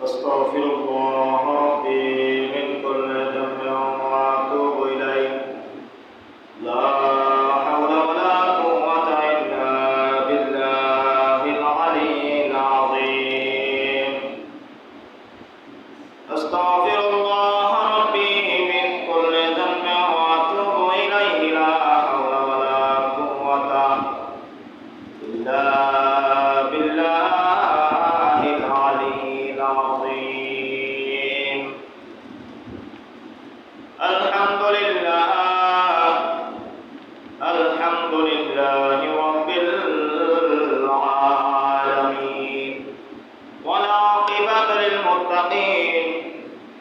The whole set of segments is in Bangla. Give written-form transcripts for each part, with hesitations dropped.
أستغفر الله ربي من كل ذنب وأتوب إليه لا حول ولا قوة إلا بالله العلي العظيم أستغفر الله ربي من كل ذنب وأتوب إليه لا حول ولا قوة إلا بالله العلي العظيم الحمد لله رب العالمين والعاقبة للمتقين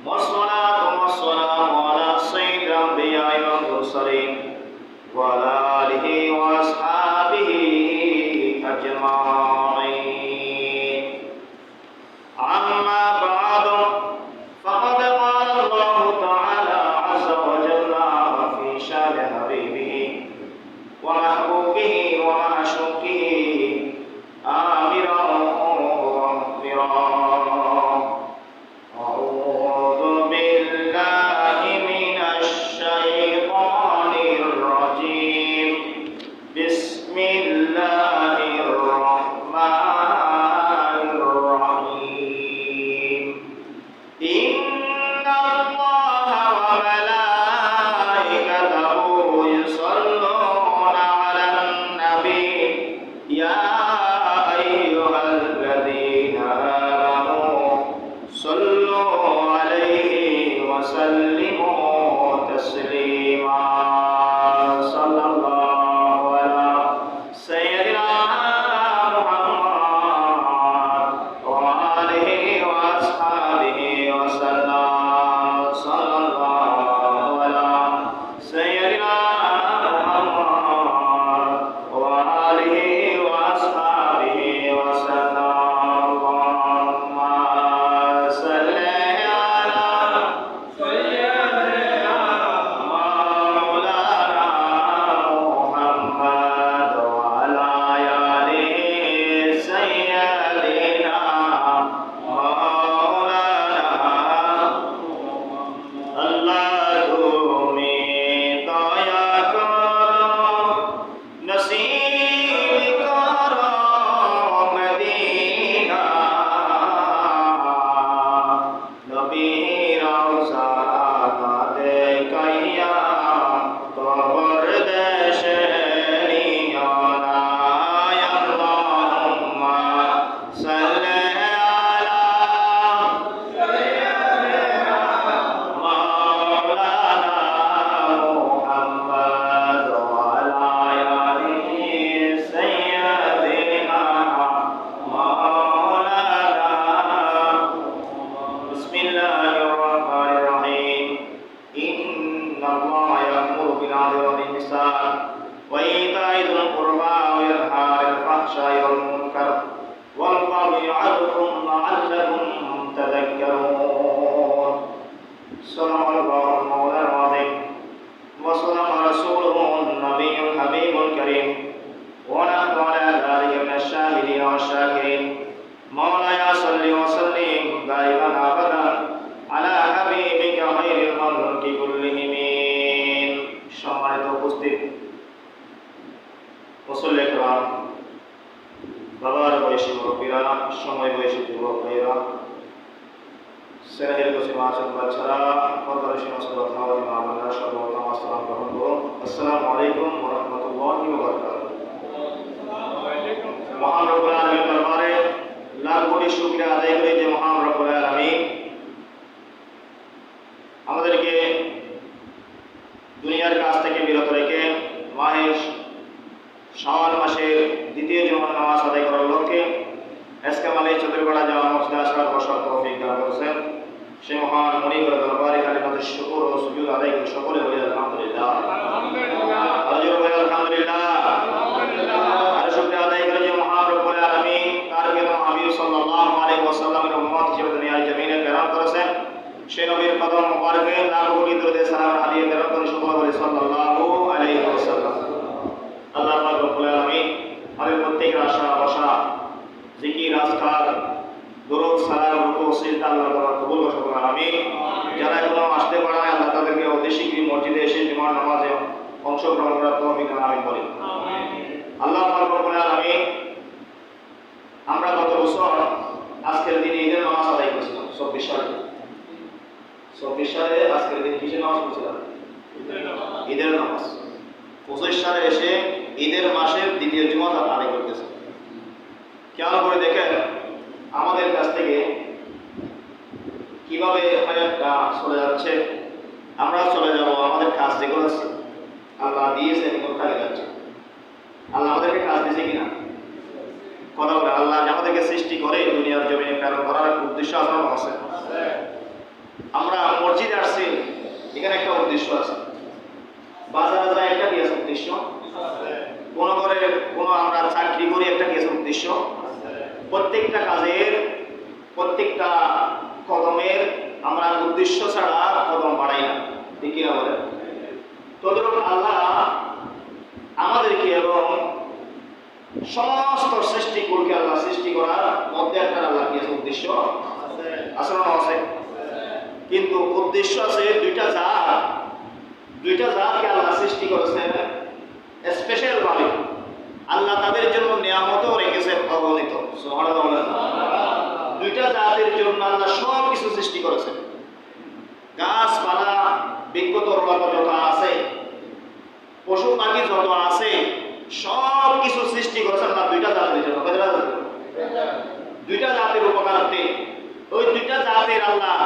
والصلاة والسلام على سيد الأنبياء والمرسلين وعلى آله وأصحابه أجمعين أما بعد فقد قال الله تعالى عز وجل في شأن حبيبه ومحبوبه ومعشوقه آمرا ومخبرا أعوذ بالله من الشيطان الرجيم بسم الله الرحمن الرحيم إن الله وملائكته يصلون على النبي يا أيها الذين آمنوا صلوا عليه وسلموا تسليما صلى الله على سيدنا محمد وآله وأصحابه وسلم صلى الله على سيدنا محمد وآله وأصحابه وسلم اللهم صل على سيدنا مولانا محمد وعلى آل سيدنا مولانا আল্লাহ তুমি দয়া করো নসিব করো মদিনা নবী রওজা দেখাইয়া কবর দেশে নিও না আল্লাহুম্মা সাল্লি আলা مولانا محمد وعلى آله سيدنا مولانا بسم الله الرحمن الرحيم إن الله يأمر بالعدل والإحسان وإيتاء ذي القربى وينهى عن الفحشاء والمنكر والبغي يعظكم لعلكم تذكرون صدق الله المولى العظيم وصدق رسوله النبي الحبيب الكريم ونحن على ذلك من الشاهدين والشاكرين مولاي صل وسلم دائما ابدا على حبيبك خير الخلق كلهم সম্মানিত উপস্থিত মুসল্লি کرام বাবার বয়সী মুরব্বীরা সময় বয়সী যুবক ভাইরা সেরাহের কাছে মাছের বাচ্চারা পর্দার সমস্ত ভাবি মা বোনেরা সর্বপ্রথম আসসালাম গ্রহণ করুন আসসালামু আলাইকুম ওয়া রাহমাতুল্লাহি ওয়া বারাকাতুহু মহান রব্বুল আলামিনের দরবারে লাখ কোটি শুকরিয়া আদায় করি যে মহান রব্বুল আলামিন আমাদেরকে দুনিয়ার কাছ থেকে বিরত রেখে মাহে শাওয়াল মাসের দ্বিতীয় জুমার নামাজ আদায় করার লক্ষ্যে এসকামালে চতুর্গড়া যাওয়া মসজিদে আসার বসার তৌফিক দান করেছেন সে মহান মনিবের দরবারে কালিমাতুশ শুকর ও সুজুদ আদায় করে সকলে বলি আলহামদুলিল্লাহ আলহামদুলিল্লাহ আলহামদুলিল্লাহ আর শুকরিয়া আদায় করে যে মহান রব্বুল আলামিন তার প্রিয় হাবিব সাল্লাল্লাহু আলাইহি ওয়াসাল্লামের উম্মত হিসেবে দুনিয়ার জমিনে প্রেরণ করেছেন সেই নবীর কদম মোবারকে লাখ কোটি দরুদ সালাম হাদিয়ে প্রেরণ করে সকলে বলি সাল্লাল্লাহু আলাইহি ওয়াসাল্লাম আল্লাহ পাক রব্বুল আলামিন আমাদের প্রত্যেকের আশা আশা জিকির আজকার দরুদ সালাম রুকু সিজদা আল্লাহ তাআলা কবুল করুন আমিন। যারা এখনো আসতে পারে না আল্লাহ তাদেরকে অতি শীঘ্রই মসজিদে এসে জুমার নামাজে অংশগ্রহণ করার তৌফিক দান আমিন বলি। আল্লাহ পাক রব্বুল আলামিন, আমরা গত বছর আজকের দিনে ঈদের নামাজ আদায় করেছিলাম 24 সালে আজকের দিন কিসের নামাজ পড়ছিলাম? ঈদের নামাজ। 25 সালে এসে ঈদের মাসের দ্বিতীয় জুমা আদায় করতেছে। খেয়াল করে দেখেন আমাদের কাছ থেকে কিভাবে হায়াতটা চলে যাচ্ছে। আমরা চলে যাব, আমাদের কাজ যেগুলো আছে আল্লাহ দিয়েছে এগুলো কাজে যাচ্ছে। আল্লাহ আমাদেরকে কাজ দিয়েছে কিনা কথা বলে। আল্লাহ আমাদেরকে সৃষ্টি করে দুনিয়ার জমিনে প্রেরণ করার উদ্দেশ্য আছে। আমরা মসজিদে আসছি, এখানে একটা উদ্দেশ্য আছে। বাজারে যায় একটা কি আছে উদ্দেশ্য, কোনো করে কোনো আমরা চাকরি করি একটা কি আছে উদ্দেশ্য। প্রত্যেকটা কাজের প্রত্যেকটা কদমের আমরা উদ্দেশ্য ছাড়া কদম বাড়াই না, ঠিক কিনা বলে। তদ্রূপ আল্লাহ আমাদেরকে এবং সমস্ত সৃষ্টিকুলকে আল্লাহ সৃষ্টি করার মধ্যে একটা আল্লাহ কি আছে উদ্দেশ্য আছে না আছে। কিন্তু উদ্দেশ্য আছে দুইটা জাতকে আল্লাহ সৃষ্টি করেছেন স্পেশাল ভাবে। আল্লাহ তাদের জন্য নিয়ামতও রেখেছেন অগণিত। সুবহানাল্লাহ। দুইটা জাতের জন্য আল্লাহ সব কিছু সৃষ্টি করেছেন। গাছপালা বৃক্ষতরলতা যত আছে, পশু পাখি যত আছে, সব কিছু সৃষ্টি করেছেন আল্লাহ দুইটা জাতের জন্য। দুইটা জাতের উপকারার্থে। ওই দুইটা জাতের আল্লাহ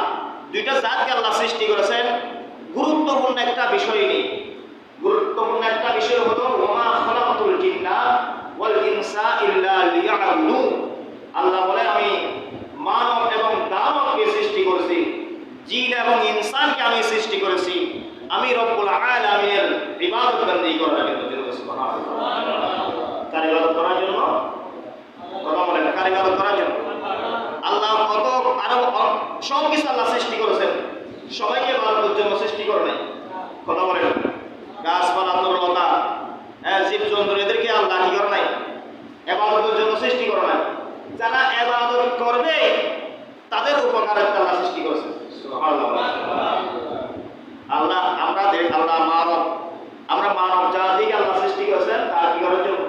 দুইটা জাতকে আল্লাহ সৃষ্টি করেছেন গুরুত্বপূর্ণ একটা বিষয় নেই। গুরুত্বপূর্ণ একটা বিষয় হলো ওয়া মা খালাকাতুল জিন্না ওয়াল ইনসা ইল্লা লিয়াবুদুন। আল্লাহ বলে আমি মানব এবং দানবকে সৃষ্টি করেছি, জিন এবং ইনসানকে আমি সৃষ্টি করেছি আমি রব্বুল আলামিনের ইবাদত বন্দেগী করার জন্য। সুবহানাল্লাহ। কার ইবাদত করার জন্য? কথা বলেন, কার ইবাদত করার জন্য? আল্লাহ কত আরো সব কিছু আল্লাহ সৃষ্টি করেছেন, সবাইকে ইবাদতের জন্য সৃষ্টি করে নাই। কথা বলেন, গাছপালা তরুলতা জীবজন্তু এদেরকে আল্লাহ কি করে নাই? ইবাদতের জন্য সৃষ্টি করে নাই। যারা ইবাদত করবে তাদের উপকারার্থে আল্লাহ সৃষ্টি করেছেন। সুবহানাল্লাহ। আল্লাহ আমরা মানব জাতিকে আল্লাহ সৃষ্টি করেছেন তার কি করার জন্য?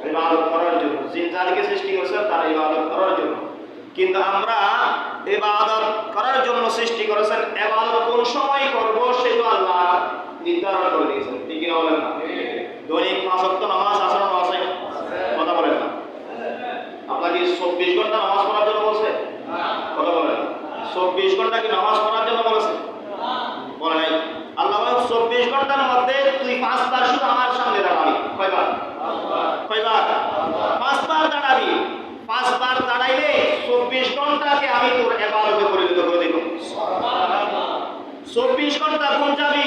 ইবাদত করার জন্য। জিন জাতিকে সৃষ্টি করেছেন তার ইবাদত করার জন্য। কিন্তু আমরা ইবাদত করার জন্য সৃষ্টি করেছেন। ইবাদত কোন সময় করব সেটা আল্লাহ নির্ধারণ করে দিয়েছেন, ঠিক কিনা বলেন না? দৈনিক 5 ওয়াক্ত নামাজ আছে না আছে? কথা বলেন না। আপনাকে 24 ঘন্টা নামাজ পড়ার জন্য বলছে? কথা বলেন। 24 ঘন্টা কি নামাজ পড়ার জন্য বলেছে? বলে নাই। আল্লাহ বলে 24 ঘন্টার মধ্যে তুই 5 বার শুধু আমার সামনে দাঁড়াবি। কয়বার? 5 বার দাঁড়াবি। 5 বার দাঁড়াইলে 24 ঘন্টাকে আমি তোর ইবাদতে পরিণত করে দেব। 24 ঘন্টা ঘুম যাবি,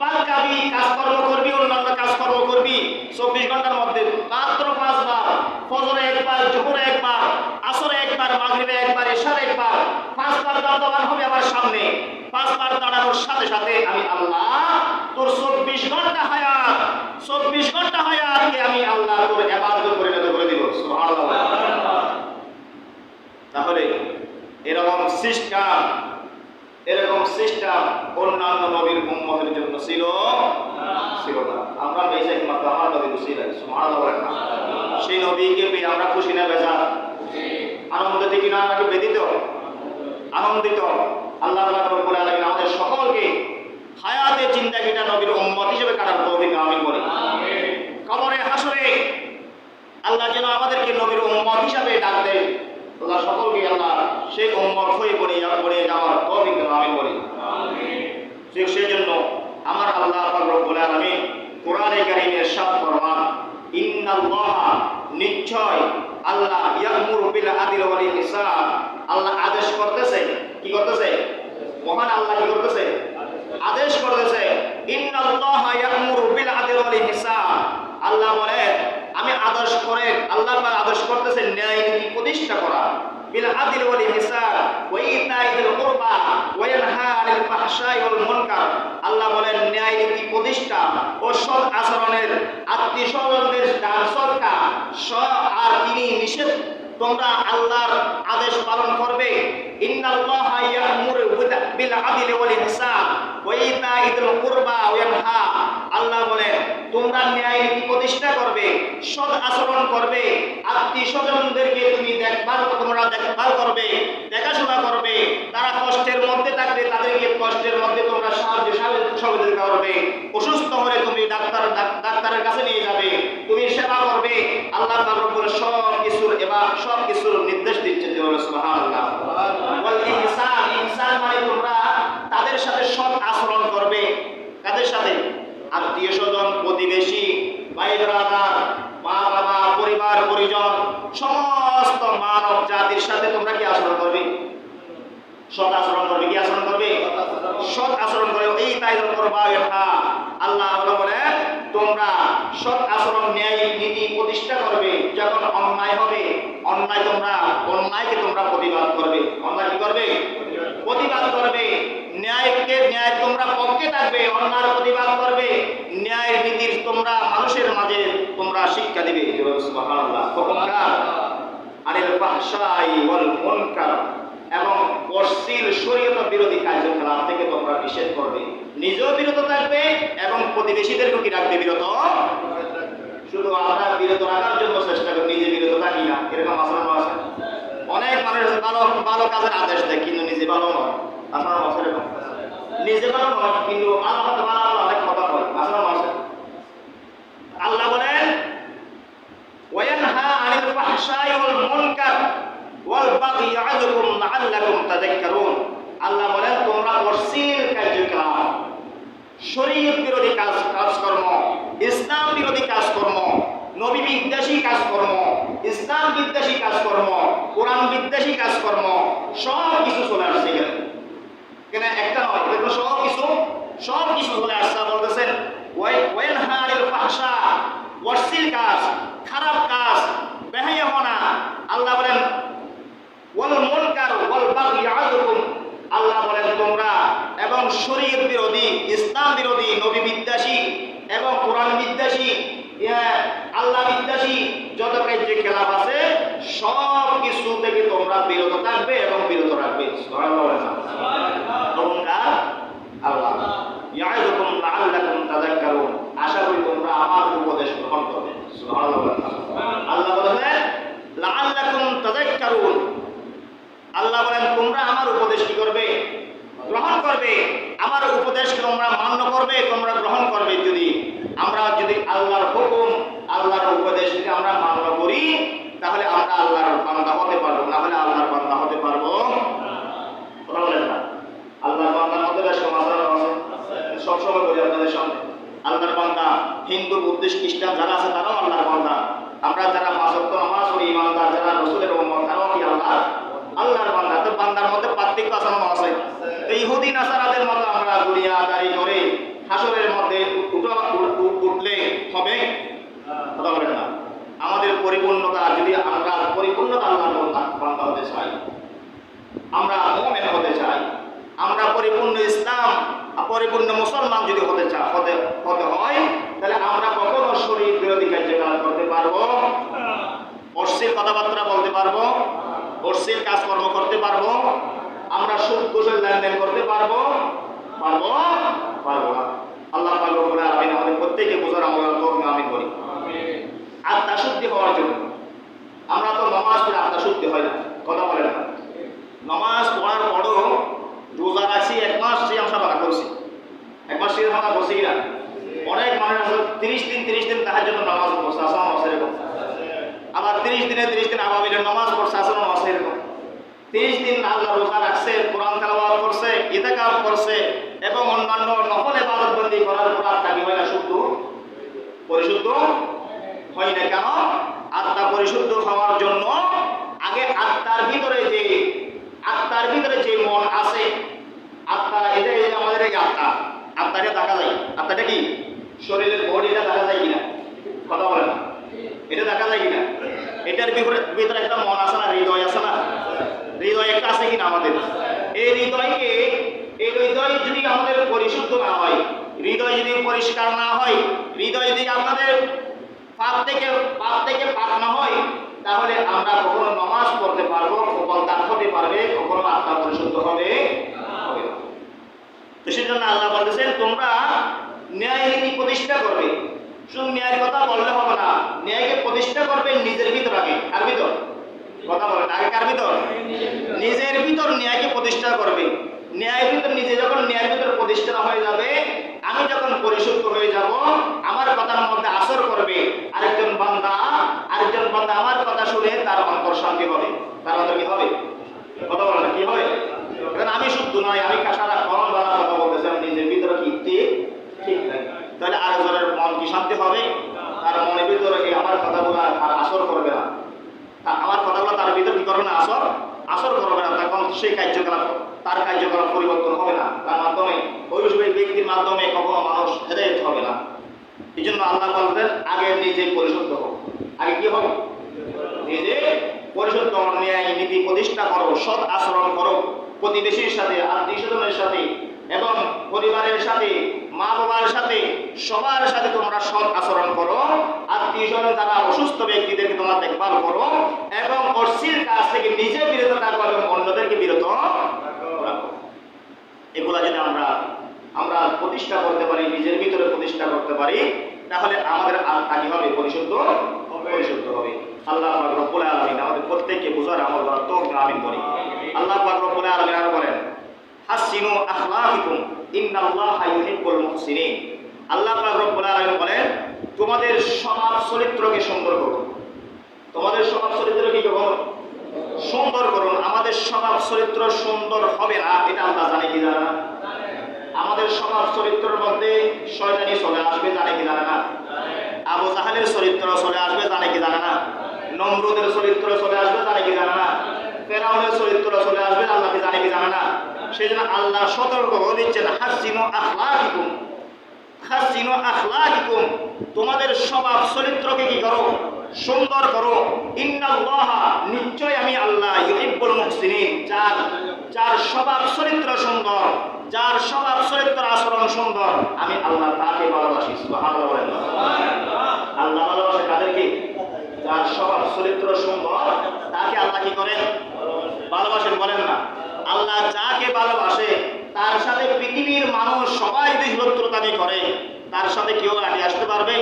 পাক খাবি, কাজকর্ম করবি, অন্যান্য কাজকর্ম করবি। 24 ঘন্টার মধ্যে মাত্র 5 বার, ফজরে একবার, জোহরে একবার, আসরে একবার, মাগরিবে একবার, ইশারে একবার, 5 বার দাঁড়ানো হবে আমার সামনে। 5 বার দাঁড়ানোর সাথে সাথে আমি আল্লাহ তোর 24 ঘন্টা হায়াতকে আমি আল্লাহ তোর ইবাদতে পরিণত করে দেব। সুবহানাল্লাহ। তাহলে এরকম সিস্টেম অন্যান্য নবীর উম্মতের জন্য ছিল না। আমরা পেয়েছি একমাত্র আমার নবীর উসিলায়। সুবহানাল্লাহ। সেই নবীকে পেয়ে আমরা খুশি না বেজার? আনন্দিত কিনা নাকি ব্যথিত? আনন্দিত। আল্লাহ রাব্বুল আলামিন আমাদের সকলকে হায়াতে জিন্দেগিটা নবীর উম্মত হিসেবে কাটার তৌফিক আমিন বলি। কবরে হাসরে আল্লাহ যেন আমাদেরকে নবীর উম্মত হিসেবে ডাক দেন। আল্লাহ সকলকে আল্লাহ সেই উম্মত হয়ে পড়ে যাওয়ার তৌফিক দান আমিন বলি। সেই জন্য আমার আল্লাহ পাক রব্বুল আলামিন কোরআনে কারীমে ইরশাদ ফরমান, ইন্নাল্লাহা নিশ্চয় আল্লাহ ইয়ামুরু বিল আদলি ওয়াল ইহসান। আল্লাহ আদেশ করতেছে। কি করতেছে? মহান আল্লাহ কি করতেছে? আদেশ করতেছে। ইন্নাল্লাহা ইয়ামুরু বিল আদলি ওয়াল ইহসান। আল্লাহ বলে আমি আদেশ করে, আল্লাহ পাক আদেশ করতেছে ন্যায় নীতি প্রতিষ্ঠা করা। বিল আদলি ওয়াল ইহসান ওয়া ইতাইল কুরবা ওয়া ইয়ানহা আনিল ফাহশাই ওয়াল মুনকার। আল্লাহ বলেন ন্যায় নীতি প্রতিষ্ঠা ও সৎ আচরণের, আত্মীয় স্বজনদের দান সদকা আর তিনি তিনি নিষেধ তোমরা আল্লাহর আদেশ পালন করবে। ইন্নাল্লাহা ইয়া'মুরু বিল আদলি ওয়াল ইহসান ওয়া ইতাইযিল কুরবা ওয়া ইয়ানহা। আল্লাহ বলেন তোমরা ন্যায় নীতি প্রতিষ্ঠা করবে, সৎ আচরণ করবে, আত্মীয়-স্বজনদেরকে তোমরা দেখভাল করবে, দেখাশোনা করবে। তারা কষ্টের মধ্যে থাকলে তাদেরকে কষ্টের মধ্যে তোমরা সাহায্য সহযোগিতা করবে। অসুস্থ হলে তুমি ডাক্তারের কাছে নিয়ে যাবে, তুমি সেবা করবে। আল্লাহ তাআলা বলে সব কিছুর নির্দেশ দিচ্ছে। সুবহানাল্লাহ। ওয়াল ইহসান, ইহসান মানে তোমরা তাদের সাথে সৎ আচরণ করবে। কাদের সাথে? আত্মীয় স্বজন, প্রতিবেশী, ভাই ব্রাদার, মা বাবা, পরিবার পরিজন, সমস্ত মানব জাতির সাথে তোমরা কি আচরণ করবে? সৎ আচরণ করবে। কি আচরণ করবে? সৎ আচরণ করবে। এই তাইল করবা। আল্লাহ বলে তোমরা সৎ আচরণ, ন্যায় নীতি প্রতিষ্ঠা করবে। যখন অন্যায় হবে, অন্যায়কে তোমরা প্রতিবাদ করবে। অন্যায় কি করবে? প্রতিবাদ করবে। ন্যায় তোমরা পক্ষে থাকবে, অন্যায়ের প্রতিবাদ করবে। ন্যায়ের নীতির তোমরা মানুষের মাঝে তোমরা শিক্ষা দিবে। সুবহানাল্লাহ। আনিল ফাহশাই ওয়াল মুনকার, এবং অশ্লীল শরীয়ত বিরোধী কার্যকলাপ থেকে তোমরা নিষেধ করবে। নিজেও বিরত থাকবে এবং প্রতিবেশীদেরকে কি রাখবে? বিরত। শুধু আমরা বিরত রাখার জন্য চেষ্টা করি, নিজে বিরত থাকি না, এরকম আচরণ আছে। অনেক মানুষ ভালো ভালো কাজের আদেশ দেয় কিন্তু নিজে ভালো নয়। আচরণ আছে এরকম। নিজে ভালো নয় কিন্তু ভালো হতে ভালো অনেক কথা হয়। আচরণ আছে। আল্লাহ বলেন ওয়ায়ানহা আনিল ফাহশাই ওয়াল মুনকার ওয়াল বাগি ইয়া'যুকুম লা'আল্লাকুম তাযাক্কারুন। আল্লাহ বলেন তোমরা অশ্লীল কার্যকলাপ, শরীয়ত বিরোধী কাজকর্ম, ইসলাম বিরোধী কাজকর্ম, নবী বিদ্বেষী কাজকর্ম, ইসলাম বিদ্বেষী কাজকর্ম, কোরআন বিদ্বেষী কাজকর্ম সব কিছু চলে আসছে। কেন একটা নয়, এগুলো সব কিছু চলে আসছে। বলতেছেন ওয়ায়ানহা আনিল ফাহশা, অশ্লীল কাজ, খারাপ কাজ, বেহায়াপনা। আল্লাহ বলেন ওয়াল মুনকার ওয়াল বাগি ইয়া'যুকুম। আল্লাহ বলেন তোমরা এবং শরীয়ত বিরোধী, ইসলাম বিরোধী, নবী বিদ্বেষী এবং কোরআন বিদ্বেষী, আল্লাহ বিদ্বেষী যত কার্যকলাপ আছে সব কিছু থেকে তোমরা বিরত থাকবে এবং বিরত রাখবে। সুবহানাল্লাহ। আল্লাহ ইয়া'যুকুম লা'আল্লাকুম তাযাক্কারুন। আশা করি তোমরা আমার উপদেশ গ্রহণ করবে। সুবহানাল্লাহ। আল্লাহ বলেন লা'আল্লাকুম তাযাক্কারুন। আল্লাহ বলেন তোমরা আমার উপদেশ কি করবে? গ্রহণ করবে। আমার উপদেশ তোমরা মান্য করবে, তোমরা গ্রহণ করবে। যদি আল্লাহর হুকুম, আল্লাহর উপদেশ যদি আমরা মান্য করি তাহলে আমরা আল্লাহর বান্দা হতে পারবো, না হলে আল্লাহর বান্দা হতে পারবো কথা বলেন না। আল্লাহর বান্দার মধ্যে বেশ সমাচার আছে, সবসময় বলি আপনাদের সামনে। আল্লাহর বান্দা হিন্দু, বুদ্ধিস্ট, খ্রিস্টান যারা আছে তারাও আল্লাহর বান্দা। আমরা যারা পাঁচ ওয়াক্ত নামাজ পড়ি, ইমানদার যারা রাসূলের উম্মত, তারাও কি আল্লাহর বান্দা। তো বান্দার মধ্যে পার্থক্য আছে। তো ইহুদি নাসারাদের মতো আমরা গুরিয়াদারি করে হাসরের মধ্যে উঠলে হবে কথা বলেন না। আমাদের পরিপূর্ণতা, যদি আমরা পরিপূর্ণতা আল্লাহর বান্দা হতে চাই, আমরা মুমিন হতে চাই, আমরা পরিপূর্ণ ইসলাম, পরিপূর্ণ মুসলমান যদি হতে হয়, তাহলে আমরা কখনো শরীর বিরোধী কার্যকলাপ করতে পারবো, অশ্লীল কথাবার্তা বলতে পারবো, অশ্লীল কাজকর্ম করতে পারবো, আমরা সুদ ঘুষের লেনদেন করতে পারবো না। আল্লাহ পাক রব্বুল আলামিন আমাদের প্রত্যেককে বোঝার আমল তৌফিক আমিন করি। আত্মা শুদ্ধি হওয়ার জন্য আমরা তো নামাজ পড়ে আত্মা শুদ্ধি হয় না কথা বলেন না। নামাজ পড়ার পরও রোজা রাখছি, 1 মাস সিয়াম সাধনা করছি, 1 মাস সিয়াম সাধনা করছি কিনা। অনেক মানুষ আছে 30 দিন তাহাজ্জুদ নামাজ পড়ছে, আসা আছে এরকম। আবার 30 দিন আবাবিলের নামাজ পড়ছে, আসা আছে এরকম। 30 দিন আল্লাহ রোজা রাখছে, কোরআন তেলাওয়াত করছে, ইতিকাফ করছে এবং অন্যান্য নফল ইবাদত বন্দি করার পর আত্মা কি হয় না? পরিশুদ্ধ হয় না। কেন? আত্মা পরিশুদ্ধ হওয়ার জন্য আগে আত্মার ভিতরে যে মন আছে, আত্মা এটা আমাদের এই আত্মাটা দেখা যায়। আত্মাটা কি? শরীরের বডিটা দেখা যায় কিনা কথা বলেন, এটা দেখা যায় কিনা? এটার ভিতরে একটা মন আছে না, হৃদয় আছে না, হৃদয় একটা আছে কিনা আমাদের? এই হৃদয় যদি আমাদের পরিশুদ্ধ না হয়, হৃদয় যদি পরিষ্কার না হয়, হৃদয় যদি আপনাদের পাপ থেকে পাক না হয়, তাহলে পারবে, কখনো আত্মা পরিশুদ্ধ হবে হবে না। তো সেজন্য আল্লাহ বলতেছেন তোমরা ন্যায় নীতি প্রতিষ্ঠা করবে। শুধু ন্যায়ের কথা বললে হবে না, ন্যায়কে প্রতিষ্ঠা করবে নিজের ভিতর আগে। কার ভিতর? কথা বলেন, আগে কার ভিতর? নিজের ভিতর ন্যায়কে প্রতিষ্ঠা করবে। ন্যায়ের ভিতর নিজে যখন ন্যায়ের ভিতর প্রতিষ্ঠা হয়ে যাবে, আমি যখন পরিশুদ্ধ হয়ে যাব, আমার কথার মধ্যে আসর করবে আরেকজন বান্দা আমার কথা শুনে তার অন্তর শান্তি হবে। তার অন্তর কি হবে? কথা বলেন কি হবে? কারণ আমি শুদ্ধ নয়, আমি সারা কম বালা কথা বলতেছি, আমি নিজের ভিতরে কি ঠিক নাই, তাহলে আরেকজনের মন কি শান্তি হবে? তার মনের ভিতরে আমার কথাগুলো আর আসর করবে না, আমার কথাগুলো তার ভিতর কি করবে না? আসর করবে না। তখন সেই তার কার্যকলাপ পরিবর্তন হবে না। তার মাধ্যমে ওই ব্যক্তির মাধ্যমে কখনো মানুষ হেদায়েত হবে না। এই জন্য আল্লাহ বলতেন আগে নিজে পরিশুদ্ধ হোক। আগে কি হবে? নিজে পরিশুদ্ধ, ন্যায় নীতি প্রতিষ্ঠা করো, সৎ আচরণ করো প্রতিবেশীর সাথে, আত্মীয়স্বজনের সাথে এবং পরিবারের সাথে, মা বাবার সাথে, সবার সাথে তোমরা সৎ আচরণ করো। আত্মীয়স্বজন যারা অসুস্থ ব্যক্তিদেরকে তোমরা দেখভাল করো এবং অশ্লীল কাজ থেকে নিজে বিরত থাকো এবং অন্যদেরকে বিরত রাখো। এগুলা যদি আমরা প্রতিষ্ঠা করতে পারি, নিজের ভিতরে প্রতিষ্ঠা করতে পারি, তাহলে আমাদের আত্মা কি হবে? পরিশুদ্ধ হবে। আল্লাহ পাক রব্বুল আলামিন আমাদের প্রত্যেককে বুঝার আমল করার তৌফিক আমিন করি। আল্লাহ পাক রব্বুল আলামিন আরো বলেন হাসিনু আখলাকুম ইন্নাল্লাহা ইউহিব্বুল মুহসিনিন। আল্লাহ পাক রব্বুল আলামিন বলেন তোমাদের স্বভাব চরিত্রকে সুন্দর করুন। তোমাদের স্বভাব চরিত্রকে কি করুন? সুন্দর করুন। আমাদের স্বভাব চরিত্র সুন্দর হবে না, এটা আল্লাহ জানে কি জানে না? আমাদের স্বভাব চরিত্রের মধ্যে শয়তানি চলে আসবে, জানে কি জানে না? আবু জাহেলের চরিত্র চলে আসবে, জানে কি জানে না? নমরুদের চরিত্র চলে আসবে, জানে কি জানে না? ফেরাউনের চরিত্র চলে আসবে, আল্লাহ কি জানে কি জানে না? সেই জন্য আল্লাহ সতর্ক করে দিচ্ছেন হাসিনু আখলাকিকুম, তোমাদের স্বভাব চরিত্রকে কি করো? সুন্দর করো। ইন্নাল্লাহা, নিশ্চয় আমি আল্লাহ, ইউহিব্বুল মুহসিনিন, যার স্বভাব চরিত্র সুন্দর, যার স্বভাব চরিত্র আচরণ সুন্দর, আমি আল্লাহ তাকে ভালোবাসি। সুবহানাল্লাহ বলেন। আল্লাহ ভালোবাসে কাদেরকে? যার স্বভাব চরিত্র সুন্দর, তাকে আল্লাহ কি করেন? ভালোবাসেন। বলেন না, আল্লাহ যাকে ভালোবাসে তার সাথে পৃথিবীর মানুষ সবাই যদি শত্রুতামি করে, তার সাথে কেউ আগে আসতে পারবে?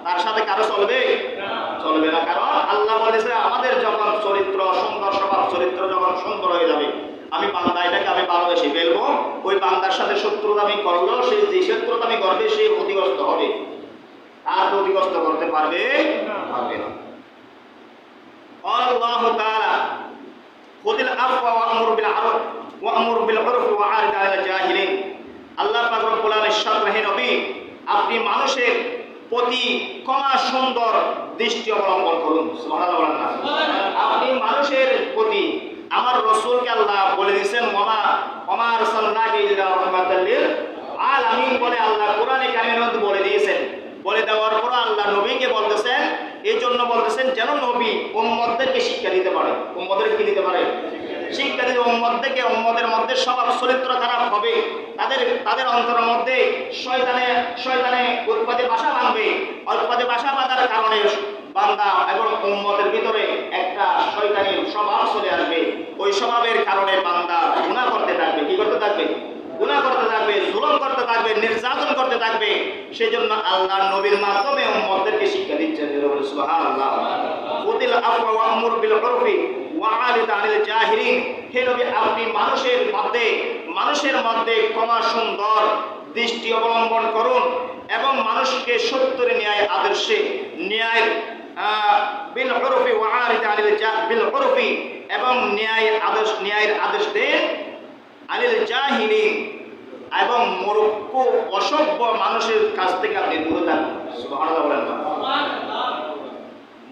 তার সাথে কারো চলবে না। কারণ আল্লাহ বলেছে আমাদের যখন চরিত্র সুন্দর, স্বভাব চরিত্র যখন সুন্দর হয়ে যাবে, আমি বান্দা এটাকে আমি ভালোবেসে ফেলবো। ওই বান্দার সাথে শত্রুতামি করলেও সে যে শত্রুতামি করবে সে ক্ষতিগ্রস্ত হবে, আর ক্ষতিগ্রস্ত করতে পারবে না। আল্লাহ তাআলা খুদিল আফওয়া ওয়া'মুর বিল উরফি ওয়া'রিদ আনিল জাহিলিন। আল্লাহ পাক রব্বুল আলামিন ইরশাদ করেন, নবী আপনি মানুষের প্রতি ক্ষমা সুন্দর দৃষ্টি অবলম্বন করুন। সুবহানাল্লাহ বলেন না? আপনি মানুষের প্রতি, আমার রাসূলকে আল্লাহ বলে দিয়েছেন ওমা আরসালনাকা ইল্লা রাহমাতাল লিল আলামিন বলে আল্লাহ কোরআনে কারিমের মধ্যে বলে দিয়েছেন। বলে দেওয়ার পর আল্লাহ নবীকে বলতেছেন, এই জন্য বলতেছেন যেন নবী উম্মতদেরকে শিক্ষা দিতে পারে। উম্মতদের কি দিতে পারে? শিক্ষা দিতে। উম্মতের মধ্যে স্বভাব চরিত্র খারাপ হবে, তাদের অন্তরের মধ্যে শয়তানে উৎপাদে বাসা বাঁধবে। উৎপাদে বাসা বাঁধার কারণে বান্দা এবং উম্মতের ভিতরে একটা শয়তানি স্বভাব চলে আসবে। ওই স্বভাবের কারণে বান্দা গুনাহ করতে থাকবে। কি করতে থাকবে? গুনাহ করতে থাকবে, জুলুম করতে থাকবে, নির্যাতন করতে থাকবে। সেই জন্য আল্লাহ নবীর মাধ্যমে উম্মতদেরকে শিক্ষা দিচ্ছেন। সুবহানাল্লাহ। খুদিল আফওয়া ওয়া'মুর বিল উরফি ওয়া'রিদ আনিল জাহিলিন। হে নবী আপনি মানুষের মধ্যে ক্ষমা সুন্দর দৃষ্টি অবলম্বন করুন এবং মানুষকে সত্যের ন্যায় আদর্শে বিল উরফি ওয়া'রিদ আনিল বিল উরফি এবং ন্যায়ের আদেশ দেন আনিল জাহিলিন এবং মূর্খ অসভ্য মানুষের কাছ থেকে আপনি দূরে থাকুন। সুবহানাল্লাহ বলেন না?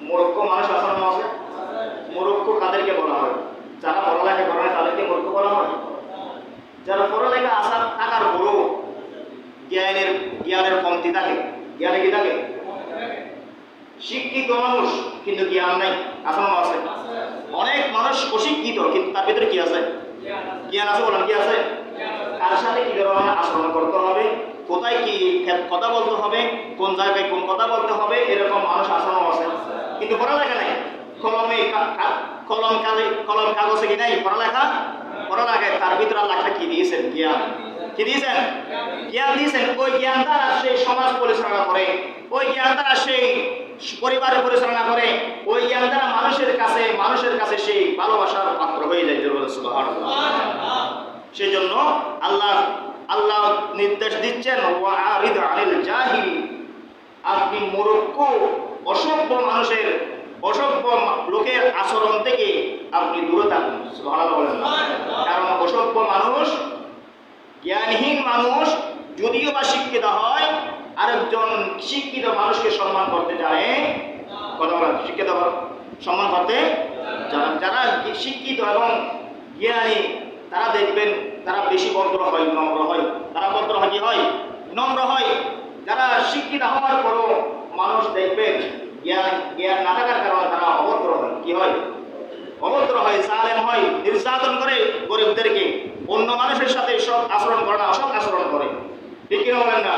মূর্খ মানুষ আছে। মূর্খ কাদেরকে বলা হয়? যারা পড়ালেখা করে না তাদেরকে মূর্খ বলা হয়। যারা পড়ালেখা থাকার পরেও জ্ঞানের কমতি থাকে, জ্ঞানে কি থাকে? শিক্ষিত মানুষ কিন্তু জ্ঞান নাই, আছে। অনেক মানুষ অশিক্ষিত কিন্তু তার ভিতরে কি আছে? জ্ঞান আছে। বলেন কি আছে? কার সাথে কি ধরনের আচরণ করতে হবে, কোথায় কি কথা বলতে হবে, কোন জায়গায় কোন কথা বলতে হবে, এরকম মানুষ আচরণ আছে। কিন্তু পড়ালেখা নাই, কলমে কলম কাগজে কি নাই পড়ালেখায় তার ভিতরে আল্লাহ কি দিয়েছেন? জ্ঞান। কি দিয়েছেন? জ্ঞান দিয়েছেন। ওই জ্ঞান দ্বারা সেই সমাজ পরিচালনা করে, ওই জ্ঞান দ্বারা সেই পরিবারের পরিচালনা করে, ওই জ্ঞান দ্বারা মানুষের কাছে সেই ভালোবাসার পাত্র হয়ে যায়। সুবহানাল্লাহ। সেই জন্য আল্লাহ নির্দেশ দিচ্ছেন, ওয়ারিদ আনিল জাহিল, আপনি মূর্খ অসভ্য লোকের আচরণ থেকে আপনি দূরে থাকুন। সুবহানাল্লাহ। কারণ অসভ্য মানুষ, জ্ঞানহীন মানুষ যদিও বা শিক্ষিত হয়, আরেকজন শিক্ষিত মানুষকে সম্মান করতে জানে। কথা বলেন, শিক্ষিত সম্মান করতে জানেন। যারা শিক্ষিত এবং জ্ঞানী তারা দেখবেন তারা বেশি ভদ্র হয়, নম্র হয়। তারা ভদ্র হয়, কি হয়? নম্র হয়। যারা শিক্ষিত হওয়ার পরও মানুষ দেখবেন জ্ঞান না থাকার কারণে তারা অভদ্র হয়। কি হয়? অভদ্র হয়, জালেম হয়, নির্যাতন করে গরিবদেরকে, অন্য মানুষের সাথে সৎ আচরণ করে না, অসৎ আচরণ করে। ঠিক কিনা বলেন না?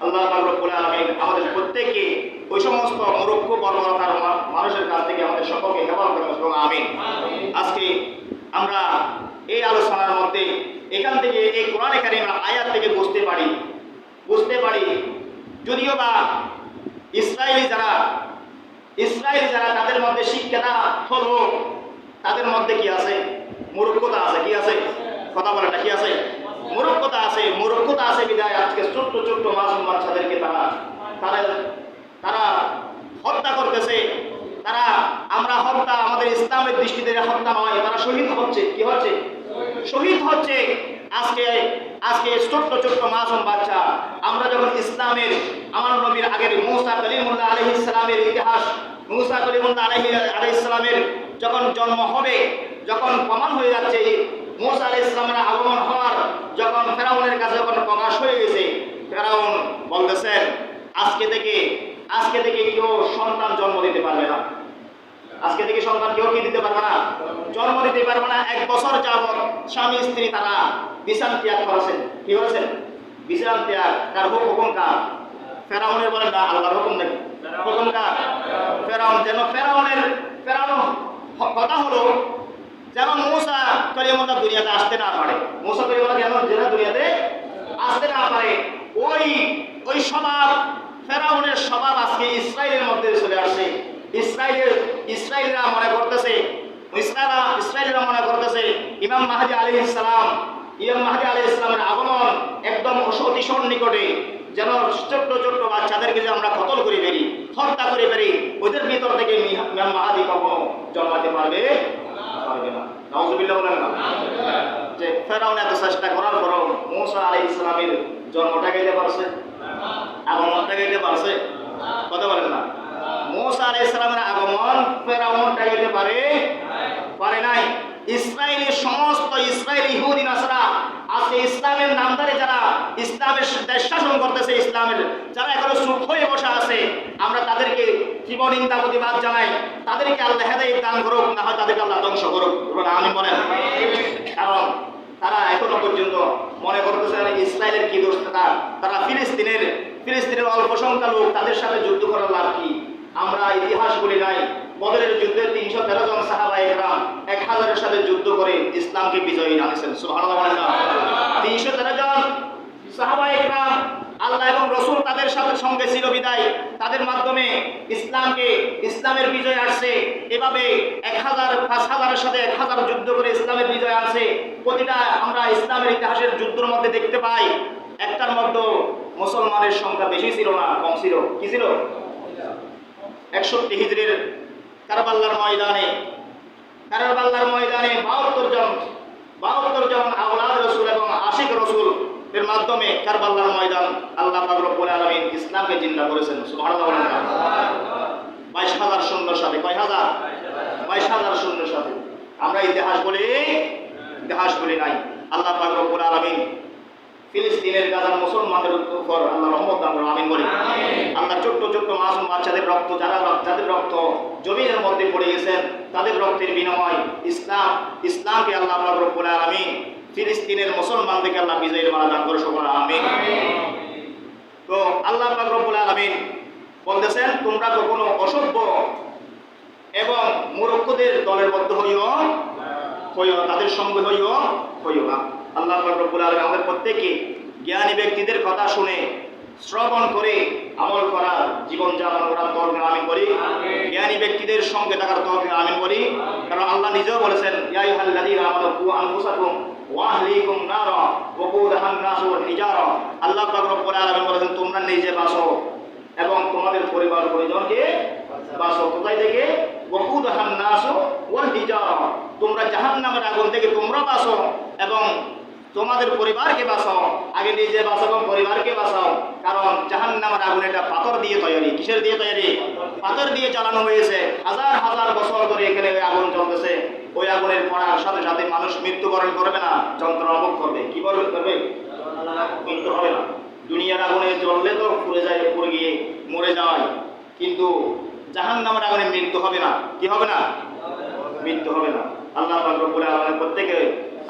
আল্লাহ পাক রব্বুল আলামিন আমাদের প্রত্যেককে ওই সমস্ত মূর্খ বর্বরতার মানুষের কাছ থেকে আমাদের সকলকে হেফাজত করুন। আমিন। আজকে আমরা এই আলোচনার মধ্যে এখান থেকে এই কোরআনে কারীমের আয়াত থেকে বুঝতে পারি যদিও বা ইসরায়েলি যারা তাদের মধ্যে শিক্ষাটা হলো, তাদের মধ্যে কি আছে? মূর্খতা আছে। কি আছে? কথা বলে না, কি আছে? মূর্খতা আছে বিদায় আজকে ছোট্ট মাসুম বাচ্চাদেরকে তারা হত্যা করতেছে। আমাদের ইসলামের দৃষ্টিতে হত্যা নয়, তারা শহীদ হচ্ছে। কি হচ্ছে? শহীদ হচ্ছে। আজকে ছোট্ট মাসুম বাচ্চা, আমরা যখন ইসলামের আমার নবীর আগের মুসা কালিমুল্লাহ আলাইহিস সালামের ইতিহাস, মুসা কালিমুল্লাহ আলাইহিস সালামের যখন জন্ম হবে, যখন প্রমাণ হয়ে যাচ্ছে মুসা আলাইহিস সালামের আগমন হওয়ার, যখন ফেরাউনের কাছে যখন প্রকাশ হয়ে গেছে, ফেরাউন বলতেছেন আজকে থেকে কেউ সন্তান জন্ম দিতে পারবে না। আজকে থেকে সন্তান কেউ কি দিতে পারবে না? জন্ম দিতে পারবে না। 1 বছর যাবৎ স্বামী স্ত্রী তারা বিছান ত্যাগ করেছেন। কি করেছেন? বিছান ত্যাগ। কার হুকুম? কার? ফেরাউনের। বলেন না, আল্লাহর হুকুম নাকি? হুকুম কার? ফেরাউন। যেন ফেরাউন কথা হলো যেন মুসা কালিমুল্লাহ দুনিয়াতে আসতে না পারে। মুসা কালিমুল্লাহ যেন দুনিয়াতে আসতে না পারে। ওই স্বভাব, ফেরাউনের স্বভাব আজকে ইসরায়েলের মধ্যে চলে আসছে। ইসরায়েলরা মনে করতেছে ইমাম মাহদী আলাইহিস সালামের আগমন একদম অতি সন্নিকটে। যেন ছোট্ট বাচ্চাদেরকে যে আমরা কতল করে বেরি, হত্যা করে বেরি, ওদের ভিতর থেকে ইমাম মাহদী কখনো জন্মাতে পারবে না। নাউজুবিল্লাহ বলেন না? যে ফেরাউন এত চেষ্টা করার পরও মুসা আলাইহিস সালামের জন্মটা গাইতে পারছে, আগমনটা গাইতে পারছে? কথা বলেন না? মুসা আলাইহিস সালামের আগমন ফেরাউন গাইতে পারে নাই। সমস্ত ইসরায়েলি ইহুদি নাসারা আজকে ইসলামের নামধারে যারা ইসলামের দেশ শাসন করতেছে, ইসলামের যারা এখনো চুপ হয়ে বসে আছে, আমরা তাদেরকে জীবন নিন্দা প্রতিবাদ জানাই। তাদেরকে আল্লাহ হেদায়েত দান করুক, না হয় তাদেরকে আল্লাহ ধ্বংস করুক। আমিন বলেন। কারণ তারা এখনো পর্যন্ত মনে করতেছে ইসরায়েলের কি দোষ, তারা ফিলিস্তিনের অল্প সংখ্যা লোক, তাদের সাথে যুদ্ধ করার লাভ কি? আমরা ইতিহাস বলি নাই, বদরের যুদ্ধে 313 জন সাহাবায়ে কেরাম 1000-এর সাথে যুদ্ধ করে ইসলামকে বিজয়ী আনেছেন। সুবহানাল্লাহ। 313 জন সাহাবায়ে কেরাম, আল্লাহ এবং রাসূল তাদের সঙ্গে ছিল বিদায়, তাদের মাধ্যমে ইসলামের বিজয় আসছে। এভাবে 5000-এর সাথে 1000 যুদ্ধ করে ইসলামের বিজয় আনছে। প্রতিটা আমরা ইসলামের ইতিহাসের যুদ্ধের মধ্যে দেখতে পাই একটার মধ্যে মুসলমানের সংখ্যা বেশি ছিল না, কম ছিল। কি ছিল? 61 হিজরির কারবালার ময়দানে 72 জন আওলাদ রাসূল এবং আশিক রাসূল এর মাধ্যমে কারবালার ময়দান আল্লাহ পাক রব্বুল আলামিন ইসলামকে জিন্দা করেছেন। সুবহানাল্লাহ। 22,000 সৈন্যের সাথে। কয় হাজার? 22,000 সৈন্যের সাথে। আমরা ইতিহাস বলি নাই। আল্লাহ পাক রব্বুল আলামিন ফিলিস্তিনের গাজার মুসলমানদের উপর আল্লাহ রহমত দান করুন। আমিন বলি। আল্লাহ ছোট্ট মাসুম বাচ্চাদের রক্ত, যাদের রক্ত জমিনের মধ্যে পড়ে গেছেন, তাদের রক্তের বিনিময় ইসলামকে আল্লাহ পাক রব্বুল আলামিন ফিলিস্তিনের মুসলমানদেরকে আল্লাহ বিজয়ের মালা দান করে সকলে আমিন। তো আল্লাহ পাক রব্বুল আলামিন বলতেছেন, তোমরা কখনো অসভ্য এবং মূর্খদের দলের মধ্যে হইও তাদের সঙ্গে হইও না। আল্লাহ পাক রব্বুল আলামিন আমাদের প্রত্যেককে জ্ঞানী ব্যক্তিদের কথা শুনে শ্রবণ করে আমল করার জীবন যাপন করার তৌফিক আমিন করি। জ্ঞানী ব্যক্তিদের সঙ্গে থাকার তৌফিক আমিন করি। কারণ আল্লাহ নিজেও বলেছেন, ইয়া আইয়ুহাল্লাযীনা আমানু কু আনফুসাকুম ওয়া আহলিকুম নারা ওয়াকুদুহান নাসু ওয়াল হিজারা। আল্লাহ পাক রব্বুল আলামিন বলেছেন, তোমরা নিজে বাঁচো এবং তোমাদের পরিবার পরিজনকে বাঁচো। কোথায় থেকে? ওয়াকুদুহান নাসু ওয়াল হিজারা। তোমরা জাহান্নামের আগুন থেকে তোমরা বাঁচো এবং তোমাদের পরিবারকে বাঁচাও। আগে নিজে বাঁচাও এবং পরিবারকে বাঁচাও। কারণ জাহান্নামের আগুন এটা পাথর দিয়ে তৈরি। কিসের দিয়ে তৈরি? পাথর দিয়ে জ্বালানো হয়েছে। হাজার হাজার বছর ধরে এখানে ওই আগুন জ্বলতেছে। ওই আগুনের পড়ার সাথে সাথে মানুষ মৃত্যুবরণ করবে না, যন্ত্রণা ভোগ করবে। কি করবে? মৃত্যু হবে না। দুনিয়ার আগুনে জ্বললে তো পুড়ে গিয়ে মরে যায়, কিন্তু জাহান্নামের আগুনে মৃত্যু হবে না। কি হবে না? মৃত্যু হবে না। আল্লাহ পাক রব্বুল আলামিন প্রত্যেককে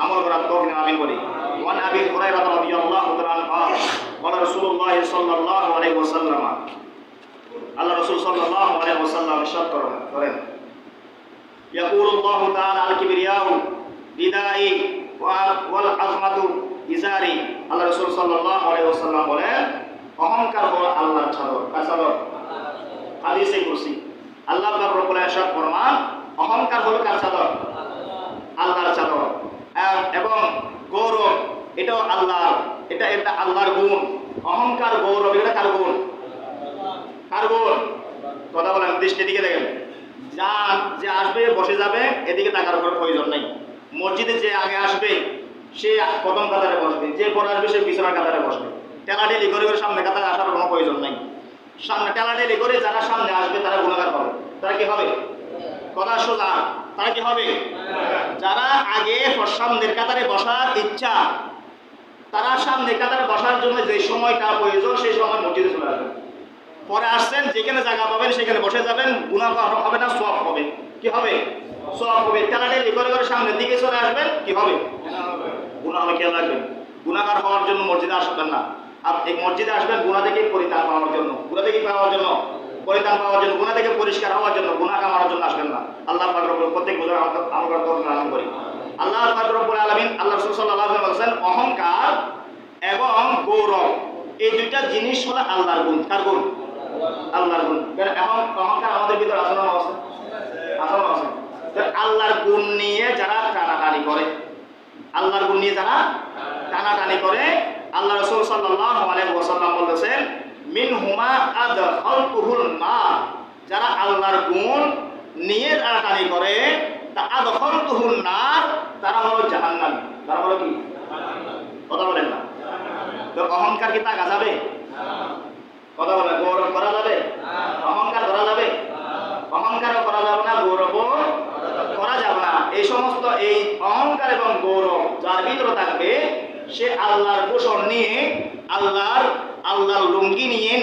আমল করার তৌফিক আমিন বলি। ওয়ান আবি হুরায়রা রাদিয়াল্লাহু তাআলা আনহু قال رسول الله صلى الله عليه وسلم আল্লাহ রাসূল সাল্লাল্লাহু আলাইহি ওয়াসাল্লাম ইরশাদ করেন, ইয়াকুলু আল্লাহু তাআলা আল কিবরিয়াউ বিদাই ওয়াল আযমাতু ইজারি। আল্লাহ রাসূল সাল্লাল্লাহু আলাইহি ওয়াসাল্লাম বলেন, অহংকার হলো আল্লাহর চাদর। কার চাদর? হাদিসে কুরসি। আল্লাহ পাক রব্বুল আলামিন ইরশাদ ফরমান, অহংকার হলো কার চাদর? আল্লাহর চাদর। এবং গৌরব এটাও আল্লাহর, এটা আল্লাহর গুণ। অহংকার গৌরব এটা কার গুণ? কার গুণ? কথা বলেন, দৃষ্টির দিকে দেখেন। যে আসবে বসে যাবে, এদিকে তাকার উপর প্রয়োজন নেই। মসজিদে যে আগে আসবে সে প্রথম কাতারে বসবে, যে পরে আসবে সে পিছনের কাতারে বসবে। টেলাটেলি করে সামনে কাতারে আসার কোনো প্রয়োজন নেই। সামনে টেলাটেলি করে যারা সামনে আসবে তারা গুণাগার হবে। তারা কি হবে? কথা সোজা। তারা কি হবে? যারা আগে সামনের কাতারে বসার ইচ্ছা, তারা সামনের কাতারে বসার জন্য যে সময়টা প্রয়োজন সেই সময় মসজিদে চলে আসবেন। পরে আসছেন, যেখানে জায়গা পাবেন সেখানে বসে যাবেন, গুনাহ হবে না, সওয়াব হবে। কি হবে? সওয়াব হবে। টেলাটেলি করে সামনের দিকে চলে আসবেন, কি হবে? গুনাহ হবে। খেয়াল রাখবেন, গুনাহগার হওয়ার জন্য মসজিদে আসবেন না। আপনি মসজিদে আসবেন গুনাহ থেকে পরিত্রাণ পাওয়ার জন্য। গুনাহ থেকে পাওয়ার জন্য, পরিত্রাণ পাওয়ার জন্য, গুনাহ থেকে পরিষ্কার হওয়ার জন্য, গুনাহ কামানোর জন্য আসবেন না। আল্লাহ পাক রব্বুল প্রত্যেক বুঝার আমরা তৌফিক দান করি। আল্লাহ পাক রব্বুল আলামিন, আল্লাহ রাসূল সাল্লাল্লাহু আলাইহি ওয়াসাল্লাম বলেছেন, অহংকার এবং গৌরব এই দুইটা জিনিস হলো আল্লাহর গুণ। কার গুণ? আল্লাহর গুণ। এখন অহংকার আমাদের ভিতরে আছে না? আছে। আল্লাহর গুণ নিয়ে যারা টানাটানি করে, আল্লাহর গুণ নিয়ে যারা টানাটানি করে, আল্লাহ রাসূল সাল্লাল্লাহু আলাইহি ওয়াসাল্লাম বলেছেন, মিনহুমা আদখালতুহুল নার। যারা আল্লাহর গুণ নিয়ে টানাটানি করে, তা আদখালতুহুল নার, তারা হলো জাহান্নামী। তারা হলো কি? কথা বলেন না। তো অহংকার কি তাকা যাবে? কথা বলেন। গৌরব করা যাবে? অহংকার করা যাবে? অহংকারও করা যাবে না, গৌরবও করা যাবে না। এই সমস্ত এই অহংকার এবং গৌরব যার ভিতরে থাকবে, সে আল্লাহর পোষণ নিয়ে, আল্লাহর লুঙ্গি নিয়ে,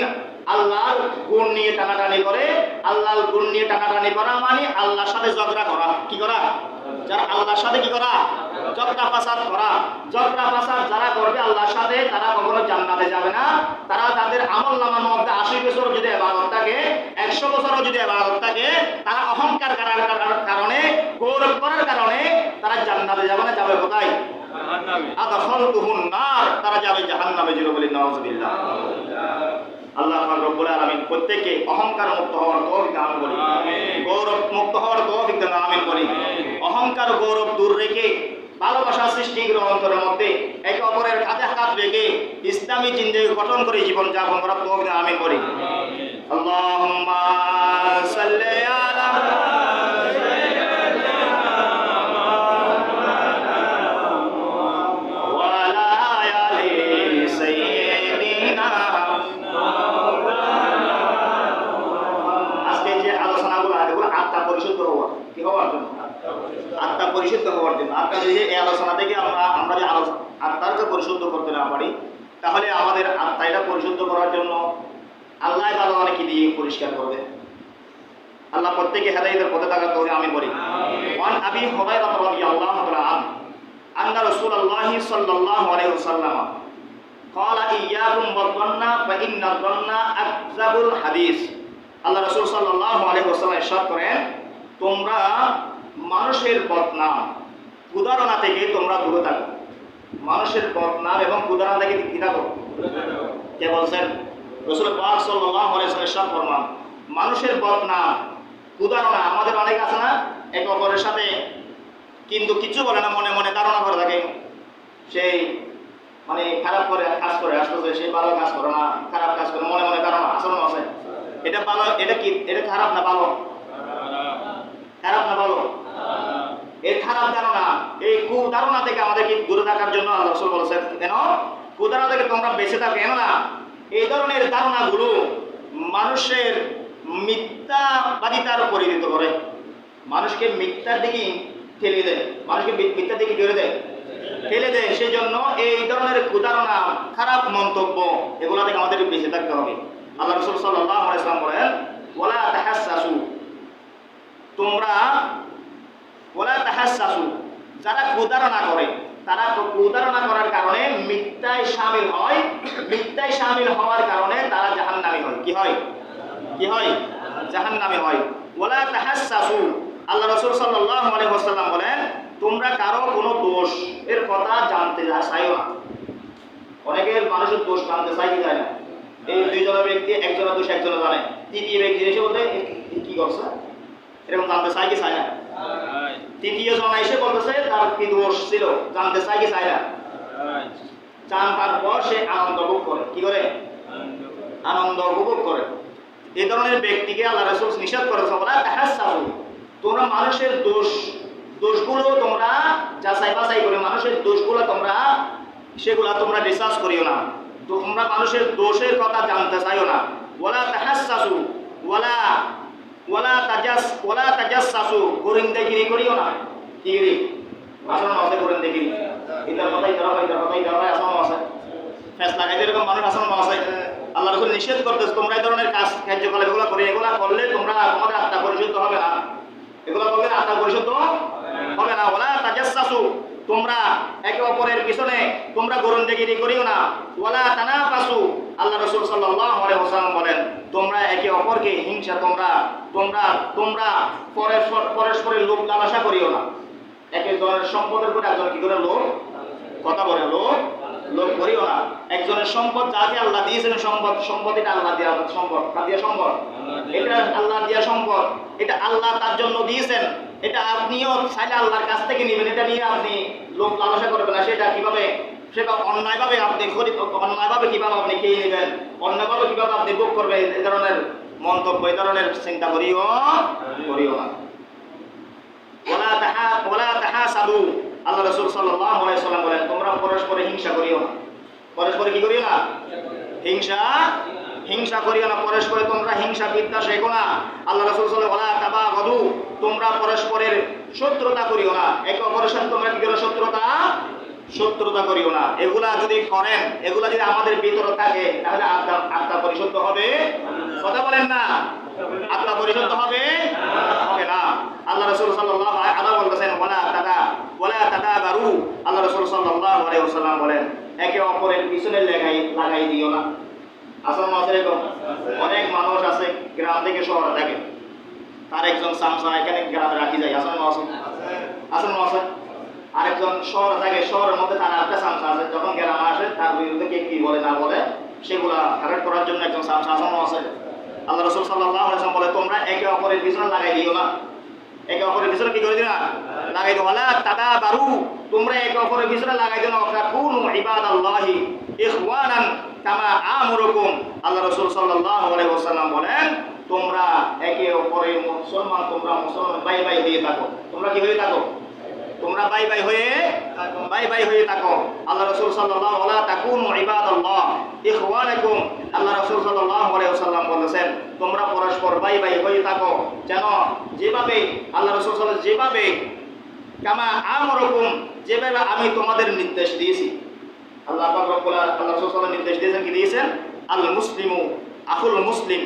আল্লাহর গুণ নিয়ে টানাটানি করে। আল্লাহর গুণ নিয়ে টানাটানি করা মানে আল্লাহর সাথে ঝগড়া করা। কি করা? যারা আল্লাহর সাথে কি করা? ঝগড়া ফাসাদ করা। ঝগড়া ফাসাদ যারা করবে আল্লাহর সাথে, তারা কখনো জান্নাতে যাবে না। তারা তাদের আমলনামার মধ্যে 80 বছর যদি ইবাদত থাকে, 100 বছরও যদি ইবাদত থাকে, তারা অহংকার করার কারণে, গৌরব করার কারণে তারা জান্নাতে যাবে না। যাবে কোথায়? জাহান্নামে। আদখালতুহুন নার, তারা যাবে জাহান্নামে। জিরো বলি নাউযুবিল্লাহ। আল্লাহ পাক রব্বুল আলামিন প্রত্যেককে অহংকার মুক্ত হওয়ার তৌফিক দান করি, গৌরব মুক্ত হওয়ার তৌফিক দান আমিন করি। অহংকার গৌরব দূর রেখে ভালোবাসা সৃষ্টি করে অন্তরের মধ্যে একে অপরের কাঁধে হাত রেখে ইসলামী জিন্দেগি গঠন করে জীবন যাপন করার তৌফিক দান আমিন করি। আল্লাহুম্মা সাল্লি আলা আত্মা পরিশুদ্ধ হওয়ার জন্য। আত্মা যদি এই আলোচনা থেকে আমরা যে আত্মাকে পরিশুদ্ধ করতে না পারি, তাহলে আমাদের আত্মাটা পরিশুদ্ধ করার জন্য আল্লাহ তাআলা কি দিয়ে পরিষ্কার করবে? আল্লাহ প্রত্যেককে হেদায়েতের পথে থাকার তৌফিক আমিন বলি। ওয়ান আবি হুরায়রা রাদিয়াল্লাহু তাআলা আনহু আন্না রাসূলুল্লাহ সাল্লাল্লাহু আলাইহি ওয়াসাল্লাম قال إياكم والظن فإن الظن أكذب الحديث। আল্লাহ রাসূল সাল্লাল্লাহু আলাইহি ওয়াসাল্লাম ইরশাদ করেন, তোমরা মানুষের বদনাম কুদারণা থেকে তোমরা দূরে থাকো। মানুষের বদনাম এবং কুদারণা থেকে কি থাকো? কে বলছেন? রাসূল পাক সাল্লাল্লাহু আলাইহি ওয়াসাল্লাম ফরমান, মানুষের বদনাম কুদারণা আমাদের অনেক আছে না, একে অপরের সাথে কিন্তু কিছু বলে না, মনে মনে ধারণা করে থাকে। সেই মানে খারাপ করে কাজ করে আসতেছে, সেই ভালো কাজ করে না, খারাপ কাজ করে মনে মনে ধারণা আচরণ আছে। এটা ভালো, এটা কি, এটা খারাপ না ভালো? খারাপ না ভালো? এই খারাপ ধারণা, এই কুধারণা থেকে আমাদেরকে দূরে থাকার জন্য আল্লাহ রাসূল বলেছেন, কেন কুধারণা থেকে তোমরা বেঁচে থাকো। কেননা এই ধরনের ধারণাগুলো মানুষের মিথ্যাবাদিতার পরিণত করে, মানুষকে মিথ্যার দিকে ঠেলে দেয়, মানুষকে মিথ্যার দিকে ঠেলে দেয়। সেই জন্য এই ধরনের কুধারণা, খারাপ মন্তব্য, এগুলো থেকে আমাদের বেঁচে থাকতে হবে। আল্লাহ রাসূল সাল্লাল্লাহু আলাইহি ওয়াসাল্লাম বলেন, ওয়ালা তাহাসসাসু, তোমরা ওয়ালা তাহাসসাসু, যারা কুধারণা করে, তারা কুধারণা করার কারণে মিথ্যায় শামিল হয়, মিথ্যায় শামিল হওয়ার কারণে তারা জাহান্নামী হয়। কি হয়? কি হয়? জাহান্নামী হয়। ওয়ালা তাহাসসাসু, আল্লাহ রাসূল সাল্লাল্লাহু আলাইহি ওয়াসাল্লাম বলেন, তোমরা কারো কোনো দোষ এর কথা জানতে চাইও না। অনেকের মানুষের দোষ জানতে চাই কি যায় না। এই দুইজনের ব্যক্তি, একজনের দোষ একজনে জানে, তৃতীয় ব্যক্তি এসে বলতে কি করছে এরকম জানতে চাই কি চাই না। তৃতীয় জন এসে বলতেছে তার কি দোষ ছিল, জানতে চাই কি চাই না। জানার পর সে আনন্দ ভোগ করে। কি করে? আনন্দ উপভোগ করে। এই ধরনের ব্যক্তিকে আল্লাহ রাসূল নিষেধ করেছে, ওয়ালা তাহাসসাসু, তোমরা মানুষের দোষগুলো তোমরা যাচাই বাছাই করে, মানুষের দোষগুলো তোমরা সেগুলা তোমরা রিসার্চ করিও না, তোমরা মানুষের দোষের কথা জানতে চাইও না। ওয়ালা তাহাসসাসু ওয়ালা তাজাসসাসু, গোয়েন্দাগিরি করিও না। কি গিরি? আসলে আছে গোয়েন্দাগিরি, এটার কথাই ধরা হয়, এটার কথাই ধরা হয়, আসলে আছে ফেসলা গাইতে এরকম মানুষ আসলে আছে। আল্লাহ রাসূল নিষেধ করতেছে তোমরা এই ধরনের কার্যকলাপ এগুলো করে, এগুলো করলে তোমরা তোমাদের আত্মা পরিশুদ্ধ হবে না, এগুলো করলে আত্মা পরিশুদ্ধ হবে না। ওয়ালা তাজাসসাসু, তোমরা একে অপরের পিছনে তোমরা গোয়েন্দাগিরি করিও না। ওয়ালা তানাফাসু, আল্লাহ রাসূল সাল্লাল্লাহু আলাইহি ওয়াসাল্লাম বলেন, তোমরা একে অপরকে হিংসা, তোমরা পরস্পরের লোভ লালসা করিও না। এক একজনের সম্পদের উপর একজন কি করে লোভ, কথা বলে লোভ করিও না। একজনের সম্পদ যাকে আল্লাহ দিয়েছেন, সম্পদ এটা আল্লাহ দেওয়া সম্পদ, কাদিয়া সম্পদ, এটা আল্লাহ দেওয়া সম্পদ, এটা আল্লাহ তার জন্য দিয়েছেন, এটা আপনিও চাইলে আল্লাহর কাছ থেকে নেবেন, এটা নিয়ে আপনি লোভ লালসা করবেন না। সেটা অন্যায়ভাবে আপনি অন্যায়ভাবে কিভাবে আপনি খেয়ে নেবেন, অন্যায়ভাবে কিভাবে আপনি ভোগ করবেন, এই ধরনের মন্তব্য, এই ধরনের চিন্তা করিও না। ওয়ালা তাহাসাদু, আল্লাহ রাসূল সাল্লাল্লাহু আলাইহি ওয়াসাল্লাম বলেন, তোমরা পরস্পরে হিংসা করিও না। পরস্পরে কি করিও না? হিংসা করিও না। পরস্পরে তোমরা হিংসা বিদ্বেষ রেখো না। আল্লাহ রাসূল সাল্লাল্লাহু আলাইহি ওয়াসাল্লাম, ওয়ালা তাবাগাদু, তোমরা পরস্পরের শত্রুতা করিও না। একে অপরের সাথে তোমরা কি করো? শত্রুতা করিও না। এগুলা যদি করেন, এগুলা যদি আমাদের ভিতরে থাকে, তাহলে আত্মা পরিশুদ্ধ হবে। কথা বলেন না? আত্মা পরিশুদ্ধ হবে না। আল্লাহ রাসূল সাল্লাল্লাহু আলাইহি ওয়াসাল্লাম বলেছেন, ওয়ালা তাদাবারু, আল্লাহ রাসূল সাল্লাল্লাহু আলাইহি ওয়াসাল্লাম বলেন, একে অপরের পিছনে লাগাই দিও না। আসল মাসের অনেক মানুষ আছে গ্রাম থেকে শহরে থাকে, তার একজন সামসা এখানে গ্রামে রাখি যায়, আসল মাসে আরেকজন শহরে থাকে, শহরের মধ্যে তার একটা সামসা আছে, যখন গ্রামে আসে তার বিরুদ্ধে কে কি বলে না বলে সেগুলা কারেক্ট করার জন্য একজন সামসা আসল আছে। আল্লাহ রাসূল সাল্লাল্লাহু আলাইহি ওয়াসাল্লাম বলে, তোমরা একে অপরের পিছনে লাগাই দিও না। একে অপরের পিছনে কি করে দিও না? লাগাই দিও। ওয়ালা তাদাবারু, তোমরা একে অপরের পিছনে লাগাই দিও না। ওয়াকুনু ইবাদাল্লাহি ইখওয়ানান কামা আমুরুকুম, আল্লাহ রাসূল সাল্লাল্লাহু আলাইহি ওয়াসাল্লাম বলেন, তোমরা একে অপরের মুসলমান ভাই হয়ে থাকো। তোমরা কি হয়ে থাকো? তোমরা ভাই হয়ে থাকো। আল্লাহ রাসূল সাল্লাল্লাহু আলাইহি ওয়াসাল্লাম, তাকুনু ইবাদাল্লাহ ইখওয়ানাকুম, আল্লাহ রাসূল সাল্লাল্লাহু আলাইহি ওয়াসাল্লাম বলেছেন, তোমরা পরস্পর ভাই হয়ে থাকো, যেন যেভাবে আল্লাহ রাসূল সাল্লাল্লাহু আলাইহি ওয়াসাল্লাম যেভাবে কামা আমরুকুম, যেভাবে আমি তোমাদের নির্দেশ দিয়েছি। আল্লাহ পাক রব্বুল আলামিন, আল্লাহ রাসূল সাল্লাল্লাহু আলাইহি ওয়াসাল্লাম নির্দেশ দিয়েছেন, কি দিয়েছেন? আল মুসলিমু আখুল মুসলিম,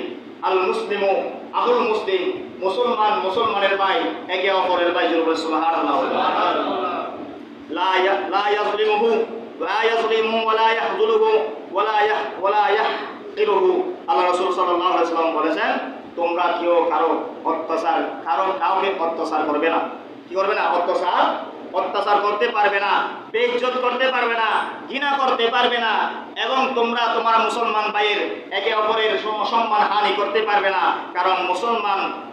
মুসলমানের ভাই একে অপরের ভাই। সুবহানাল্লাহ। লা ইয়াজলিমুহু ওয়ালা ইয়াহযুলুহু ওয়ালা ইয়াহকিরুহু, আল্লাহ রাসূল সাল্লাল্লাহু আলাইহি ওয়াসাল্লাম বলেছেন, তোমরা কেউ কাউকে অত্যাচার করবে না। কি করবে না? অত্যাচার করতে পারবে না, বেইজ্জত করতে পারবে না, ঘৃণা করতে পারবে না, এবং তোমরা মুসলমান ভাইয়ের একে অপরের সম্মান হানি করতে পারবে না। কারণ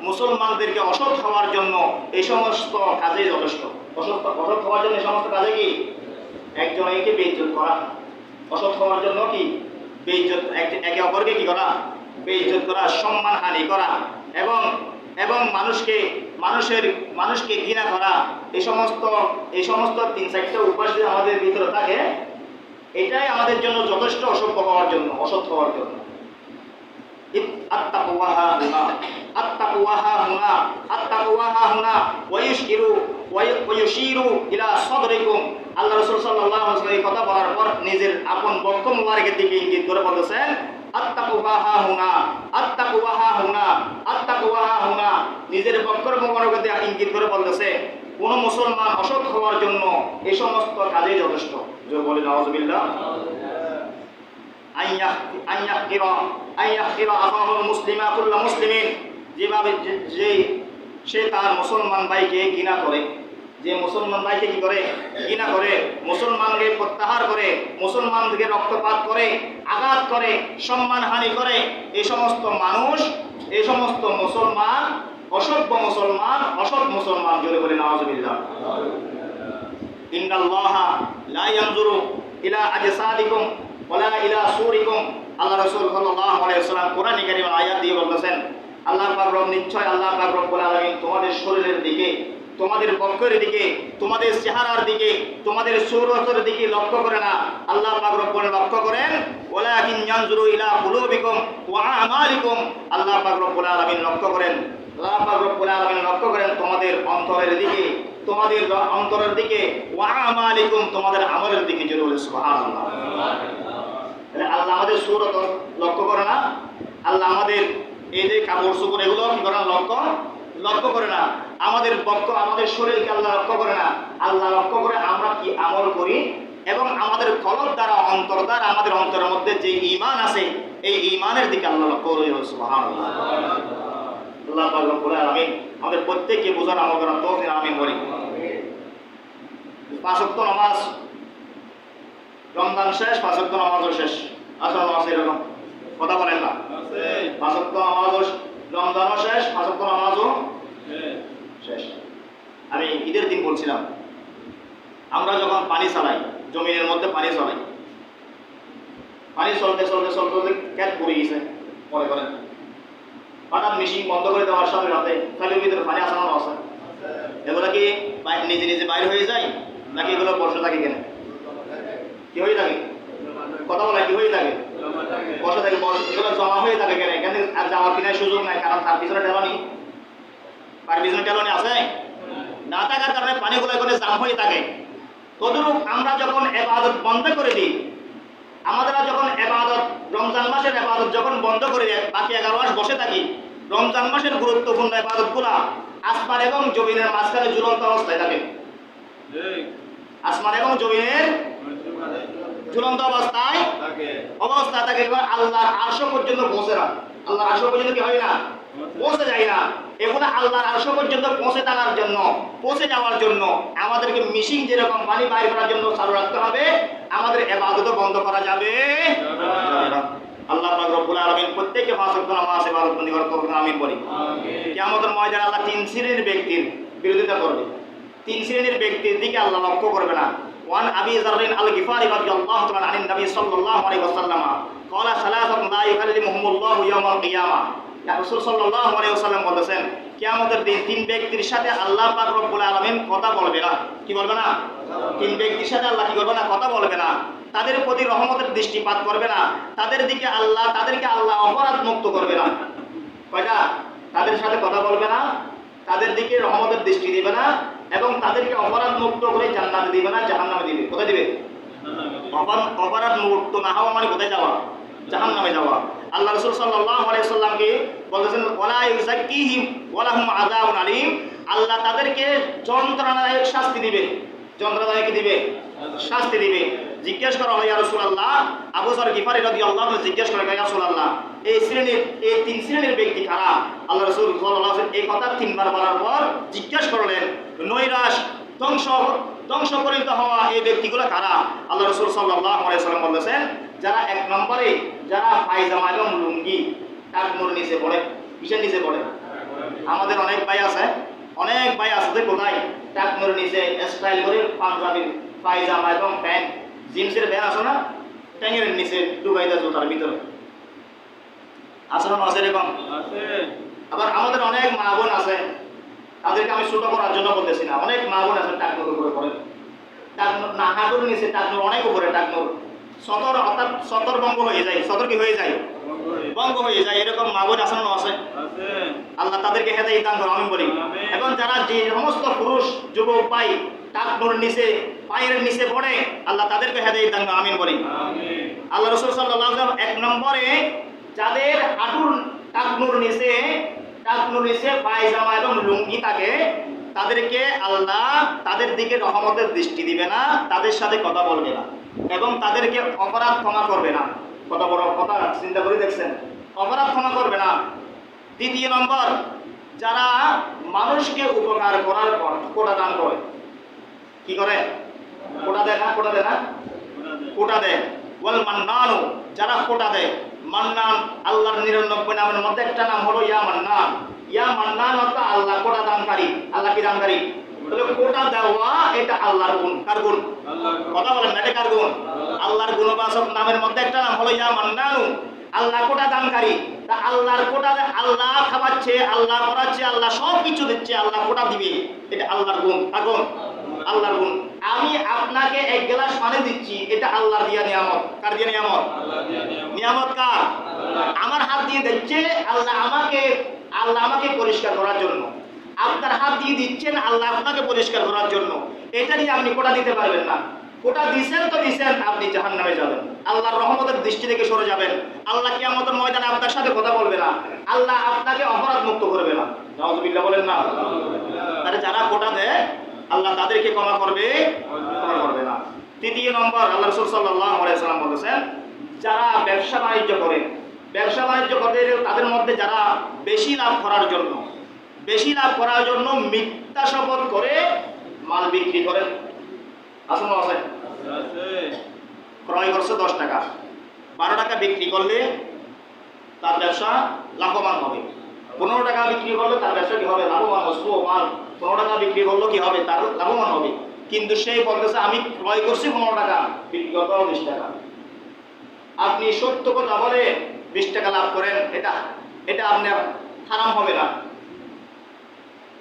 মুসলমানদেরকে অসৎ হওয়ার জন্য এই সমস্ত কাজেই যথেষ্ট। অসৎ হওয়ার জন্য এই সমস্ত কাজে কি? একজন একে বেইজ্জত করা। অসৎ হওয়ার জন্য কি? বেইজ্জত, একে অপরকে কি করা? বেইজ্জত করা, সম্মান হানি করা, এবং মানুষকে ঘৃণা করা। এই সমস্ত 3-4টা উপাস যদি আমাদের ভিতরে থাকে, এটাই আমাদের জন্য যথেষ্ট অসভ্য হওয়ার জন্য, অসৎ হওয়ার জন্য। আল্লাহ রাসূল সাল্লাল্লাহু আলাইহি ওয়াসাল্লাম এই কথা বলার পর নিজের আপন বক্ষ মুবারকের দিকে ইঙ্গিত করে বলতেছেন, নিজের বক্ষর মুবারকের দিকে ইঙ্গিত করে বলতেছে কোন মুসলমান অসৎ হওয়ার জন্য এই সমস্ত কাজে যথেষ্ট। যে বলে নাউযুবিল্লাহ, যেভাবে সে তার মুসলমান ভাইকে ঘৃণা করে, যে মুসলমান ভাইকে কি করে? ঘৃণা করে, মুসলমানকে প্রত্যাহার করে, মুসলমানকে রক্তপাত করে, আঘাত করে, সম্মানহানি করে, এই সমস্ত মুসলমান অসভ্য মুসলমান, অসৎ মুসলমান। জোরে বলে নাউযুবিল্লাহ। ইন্নাল্লাহা লা ইয়ানজুরু ইলা আজসাদিকুম ওয়ালা ইলা সুরিকুম। আল্লাহ রাসূল সাল্লাল্লাহু আলাইহি ওয়াসাল্লাম কোরআনে কারীমের আয়াত দিয়ে বলতেছেন, আল্লাহ পাক নিশ্চয় আল্লাহ পাক রব্বুল আলামিন তোমাদের শরীরের দিকে, তোমাদের বক্ষের দিকে, তোমাদের চেহারার দিকে, তোমাদের সূরতের দিকে লক্ষ্য করে না। আল্লাহ পাক রব্বুল লক্ষ্য করেন ওয়ালাকিন ইয়ানজুরু ইলা কুলুবিকুম ওয়া আমালিকুম। আল্লাহ পাক রব্বুল আলামিন লক্ষ্য করেন, আল্লাহ পাক রব্বুল আলামিন লক্ষ্য করেন তোমাদের অন্তরের দিকে, তোমাদের অন্তরের দিকে, ওয়া আমালিকুম, তোমাদের আমলের দিকে। জোরে বলে সুবহানাল্লাহ। আল্লাহ আমাদের সূরত লক্ষ্য করে না, আল্লাহ আমাদের এই যে কাপড় চোপড় এগুলো কি করে না? লক্ষ্য করে না। আমাদের বক্ষ, আমাদের শরীরকে আল্লাহ লক্ষ্য করে না। আল্লাহ লক্ষ্য করে আমরা কি আমল করি, এবং আমাদের কলব দ্বারা, অন্তর দ্বারা, আমাদের অন্তরের মধ্যে যে ঈমান আছে, এই ঈমানের দিকে আল্লাহ লক্ষ্য করে। সুবহানাল্লাহ। আল্লাহ পাক রব্বুল আলামিন আমাদের প্রত্যেককে বোঝার আমল করার তৌফিক আমিন বলি। 5 ওয়াক্ত নামাজ, রমজান শেষ, 5 ওয়াক্ত নামাজও শেষ। আসলে আছে এরকম কথা বলেন না? 5 ওয়াক্ত নামাজও, রমজানও শেষ, 5 ওয়াক্ত নামাজও শেষ। আমি ঈদের দিন বলছিলাম, আমরা যখন পানি চালাই, জমিনের মধ্যে পানি চালাই, পানি চলতে ক্যাট পড়ে গেছে, মনে করেন হঠাৎ মেশিন বন্ধ করে দেওয়ার সাথে সাথে ফ্যানের ভিতরে পানি আসানো আছে, এগুলো কি নিজে নিজে বাইরে হয়ে যায়, নাকি এগুলো বসে থাকে? কেন কি হয়ে থাকে? কথা বলা কি হয়ে থাকে? বসে থাকে, এগুলো জমা হয়ে থাকে। কেন? এখানে আর যাওয়ার কিনার সুযোগ নাই, কারণ তার পিছনে টেলানি আছে না, থাকার কারণে পানিগুলো এখানে জাম হয়ে থাকে। তদরূপ আমরা যখন ইবাদত বন্ধ করে দিই, আমাদের যখন ইবাদত, রমজান মাসের ইবাদত যখন বন্ধ করে দেয়, বাকি 11 মাস বসে থাকি, রমজান মাসের গুরুত্বপূর্ণ ইবাদতগুলো আসমান এবং জমিনের মাঝখানে ঝুলন্ত অবস্থায় থাকে। আসমান এবং জমিনের ঝুলন্ত অবস্থায় থাকে। আল্লাহর আরশ পর্যন্ত পৌঁছে না। আল্লাহর আরশ পর্যন্ত কি হয় না? পৌঁছে যায় না। এগুলো আল্লাহর আরশ পর্যন্ত পৌঁছে যাওয়ার জন্য আমাদেরকে মিশিং যেরকম পানি বাইর করার জন্য চালু রাখতে হবে, আমাদের ইবাদতও বন্ধ করা যাবে না। আল্লাহ পাক রব্বুল আলামিন প্রত্যেককে 5 ওয়াক্ত নামাজ ইবাদত বন্দি করার তৌফিক আমিন বলি। কিয়ামতের ময়দানে আল্লাহ 3 শ্রেণীর ব্যক্তির বিরোধিতা করবে। 3 শ্রেণীর ব্যক্তির দিকে আল্লাহ লক্ষ্য করবে না। ওয়ান আবি যাররিন আল গিফারি রাদিয়াল্লাহু তাআলা আনিন নবী সাল্লাল্লাহু আলাইহি ওয়াসাল্লাম ক্বালা সালাসাতুন লা ইউকাল্লিমুহুমুল্লাহু ইয়াওমাল কিয়ামা। রাসূল সাল্লাল্লাহু আলাইহি ওয়াসাল্লাম বলেছেন, কিয়ামতের দিন 3 ব্যক্তির সাথে আল্লাহ পাক রব্বুল আলামিন কথা বলবে না। কি বলবে না? 3 ব্যক্তির সাথে আল্লাহ কি করবে না? কথা বলবে না। তাদের প্রতি রহমতের দৃষ্টিপাত করবে না। তাদেরকে আল্লাহ অপরাধ মুক্ত করবে না। কয়টা? তাদের সাথে কথা বলবে না, তাদের দিকে রহমতের দৃষ্টি দিবে না, এবং তাদেরকে অপরাধ মুক্ত করে জান্নাতে দিবে না, জাহান্নামে দিবে। কোথায় দিবে? অপরাধ মুক্ত না হওয়া মানে কোথায় যাওয়া? জাহান্নামে যাওয়া। আল্লাহ রাসূল সাল্লাল্লাহু আলাইহি ওয়াসাল্লামকে বলেছেন, ওয়ালা ইউযাক্কিহিম ওয়া লাহুম আযাবুন আলীম। আল্লাহ তাদেরকে যন্ত্রণাদায়ক শাস্তি দিবে। যন্ত্রণাদায়ক দিবে, শাস্তি দিবে। জিজ্ঞেস করা হয়, ইয়া রাসূলুল্লাহ, আবু যর গিফারি রাদিয়াল্লাহু আনহু জিজ্ঞেস করে, ইয়া রাসূলুল্লাহ, এই তিন শ্রেণীর ব্যক্তি কারা? আল্লাহ রাসূল সাল্লাল্লাহু আলাইহি ওয়াসাল্লাম এই কথা তিনবার বলার পর জিজ্ঞাসা করলেন, নৈরাশ ধ্বংসপরিণত হওয়া এই ব্যক্তিগুলো কারা? আল্লাহ রাসূল সাল্লাল্লাহু আলাইহি ওয়াসাল্লাম বলেছেন, যারা এক নম্বরে যারা পায়জামা এবং লুঙ্গি টাকনুর নিচে পড়ে। কিসের নিচে পড়ে? আমাদের অনেক ভাই আছে যে কোথায় টাকনুর নিচে স্টাইল করে পাঞ্জাবি পায়জামা এবং প্যান্ট জিন্সের প্যান্ট আছে না, ট্যাঙের নিচে ডুবাই দেয় জুতার ভিতরে। আছে না? আছে এরকম। আবার আমাদের অনেক মা বোন আছে, তাদেরকে আমি ছোট করার জন্য বলতেছি না, অনেক মা বোন আছে টাকনুর উপরে পড়ে, টাকনুর না হাঁটুর নিচে টাকনুর অনেক উপরে টাকনুর সতর, অর্থাৎ সতর ভঙ্গ হয়ে যায়। সতর কি হয়ে যায়? ভঙ্গ হয়ে যায়। এরকম মা বোন আছে না? আছে। আল্লাহ তাদেরকে হেদায়েত দান করুন, আমি বলি। এবং যারা যে সমস্ত পুরুষ যুবক ভাই টাকনুর নিচে পায়ের নিচে পড়ে, আল্লাহ তাদেরকে হেদায়েত দান করুন, আমিন বলি। আল্লাহ রাসূল সাল্লাল্লাহু আলাইহি ওয়াসাল্লাম এক নম্বরে যাদের হাঁটুর টাকনুর নিচে পায়জামা এবং লুঙ্গি থাকে, তাদেরকে আল্লাহ তাদের দিকে রহমতের দৃষ্টি দিবে না, তাদের সাথে কথা বলবে না এবং তাদেরকে অপরাধ ক্ষমা করবে না। কত বড় কথা চিন্তা করে দেখছেন? অপরাধ ক্ষমা করবে না। দ্বিতীয় নম্বর, যারা মানুষকে উপকার করার পর কোটা দান করে। কি করে? কোটা দেয় না? কোটা দেয়। ওয়াল মান্নানু, যারা কোটা দেয়। মান্নান আল্লাহর 99 নামের মধ্যে একটা নাম হলো ইয়া মান্নান। ইয়া মান্নান অর্থ আল্লাহ কোটা দানকারী। আল্লাহ কি দানকারী? তাহলে কোটা দেওয়া এটা আল্লাহর গুণ। কার গুণ? কথা বলেন না, এটা কার গুণ? আল্লাহর গুণবাচক নামের মধ্যে একটা নাম হলো ইয়া মান্নানু, আল্লাহ কোটা দানকারী। তা আল্লাহর কোটা, আল্লাহ খাওয়াচ্ছে, আল্লাহ করাচ্ছে, আল্লাহ সব কিছু দিচ্ছে, আল্লাহ কোটা দিবে, এটা আল্লাহর গুণ। কার গুণ? আল্লাহর গুণ। আমি আপনাকে এক গ্লাস পানি দিচ্ছি, এটা আল্লাহর দিয়া নিয়ামত। কার দিয়া নিয়ামত? নিয়ামত কার? আমার হাত দিয়ে দিচ্ছে আল্লাহ আমাকে পরিষ্কার করার জন্য। আপনার হাত দিয়ে দিচ্ছেন আল্লাহ আপনাকে পরিষ্কার করার জন্য। এটা নিয়ে আপনি কোটা দিতে পারবেন না। কোটা দিচ্ছেন তো দিচ্ছেন, আপনি জাহান্নামে যাবেন, আল্লাহর রহমতের দৃষ্টি থেকে সরে যাবেন। আল্লাহ কিয়ামতের ময়দানে আপনার সাথে কথা বলবে না, আল্লাহ আপনাকে অপরাধ মুক্ত করবে না। নাউযুবিল্লাহ বলেন না। তাহলে যারা কোটা দেয় আল্লাহ তাদেরকে ক্ষমা করবে না। তৃতীয় নম্বর, আল্লাহ রাসূল সাল্লাল্লাহু আলাইহি ওয়াসাল্লাম বলেছেন, যারা ব্যবসা বাণিজ্য করে তাদের মধ্যে যারা বেশি লাভ করার জন্য মিথ্যা শপথ করে মাল বিক্রি করে। আসলে আছে ক্রয় করছে 10 টাকা, 12 টাকা বিক্রি করলে তার ব্যবসা লাভবান হবে। 15 টাকা বিক্রি করলে তার ব্যবসা কি হবে? লাভবান হবে। মাল 15 টাকা বিক্রি করলো কি হবে? তার লাভবান হবে। কিন্তু সেই বলতেছে আমি ক্রয় করছি 15 টাকা, বিক্রি করতে হবে 20 টাকা। আপনি সত্য কথা বলে 20 টাকা লাভ করেন, এটা আপনার হারাম হবে না।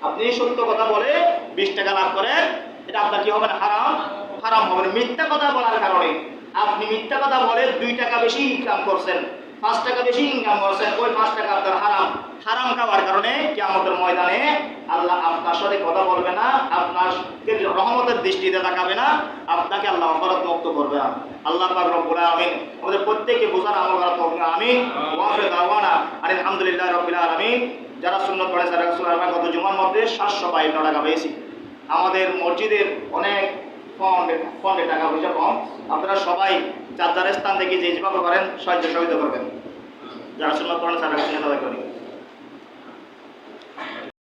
আপনি সত্য কথা বলে 20 টাকা লাভ করেন, এটা আপনার কি হবে না? হারাম হবে না। মিথ্যা কথা বলার কারণে আপনি মিথ্যা কথা বলে 2 টাকা বেশি ইনকাম করছেন, 5 টাকা বেশি ইনকাম করছেন, ওই 5 টাকা আপনার হারাম খাওয়ার কারণে কিয়ামতের ময়দানে আল্লাহ আপনার সাথে কথা বলবে না, আপনাকে রহমতের দৃষ্টিতে তাকাবে না, আপনাকে আল্লাহ অপরাধ মুক্ত করবে না। আল্লাহ পাক রব্বুল আলামিন আমাদের প্রত্যেককে বোঝার আমল করার তৌফিক দান। আমিন। ওয়া আখিরু দাওয়ানা আলহামদুলিল্লাহি রাব্বিল আলামিন। যারা সুন্নাত পড়ে তারা সুবহানাল্লাহ, গত জুমার মধ্যে 752 টাকা পেয়েছি। আমাদের মসজিদের অনেক ফন্ডে টাকা পয়সা কম। আপনারা সবাই যার স্থান থেকে যে যেভাবে পারেন সহযোগিতা করবেন। যারা সুন্নাত পড়েন তারা সুন্নাত আদায় করেন।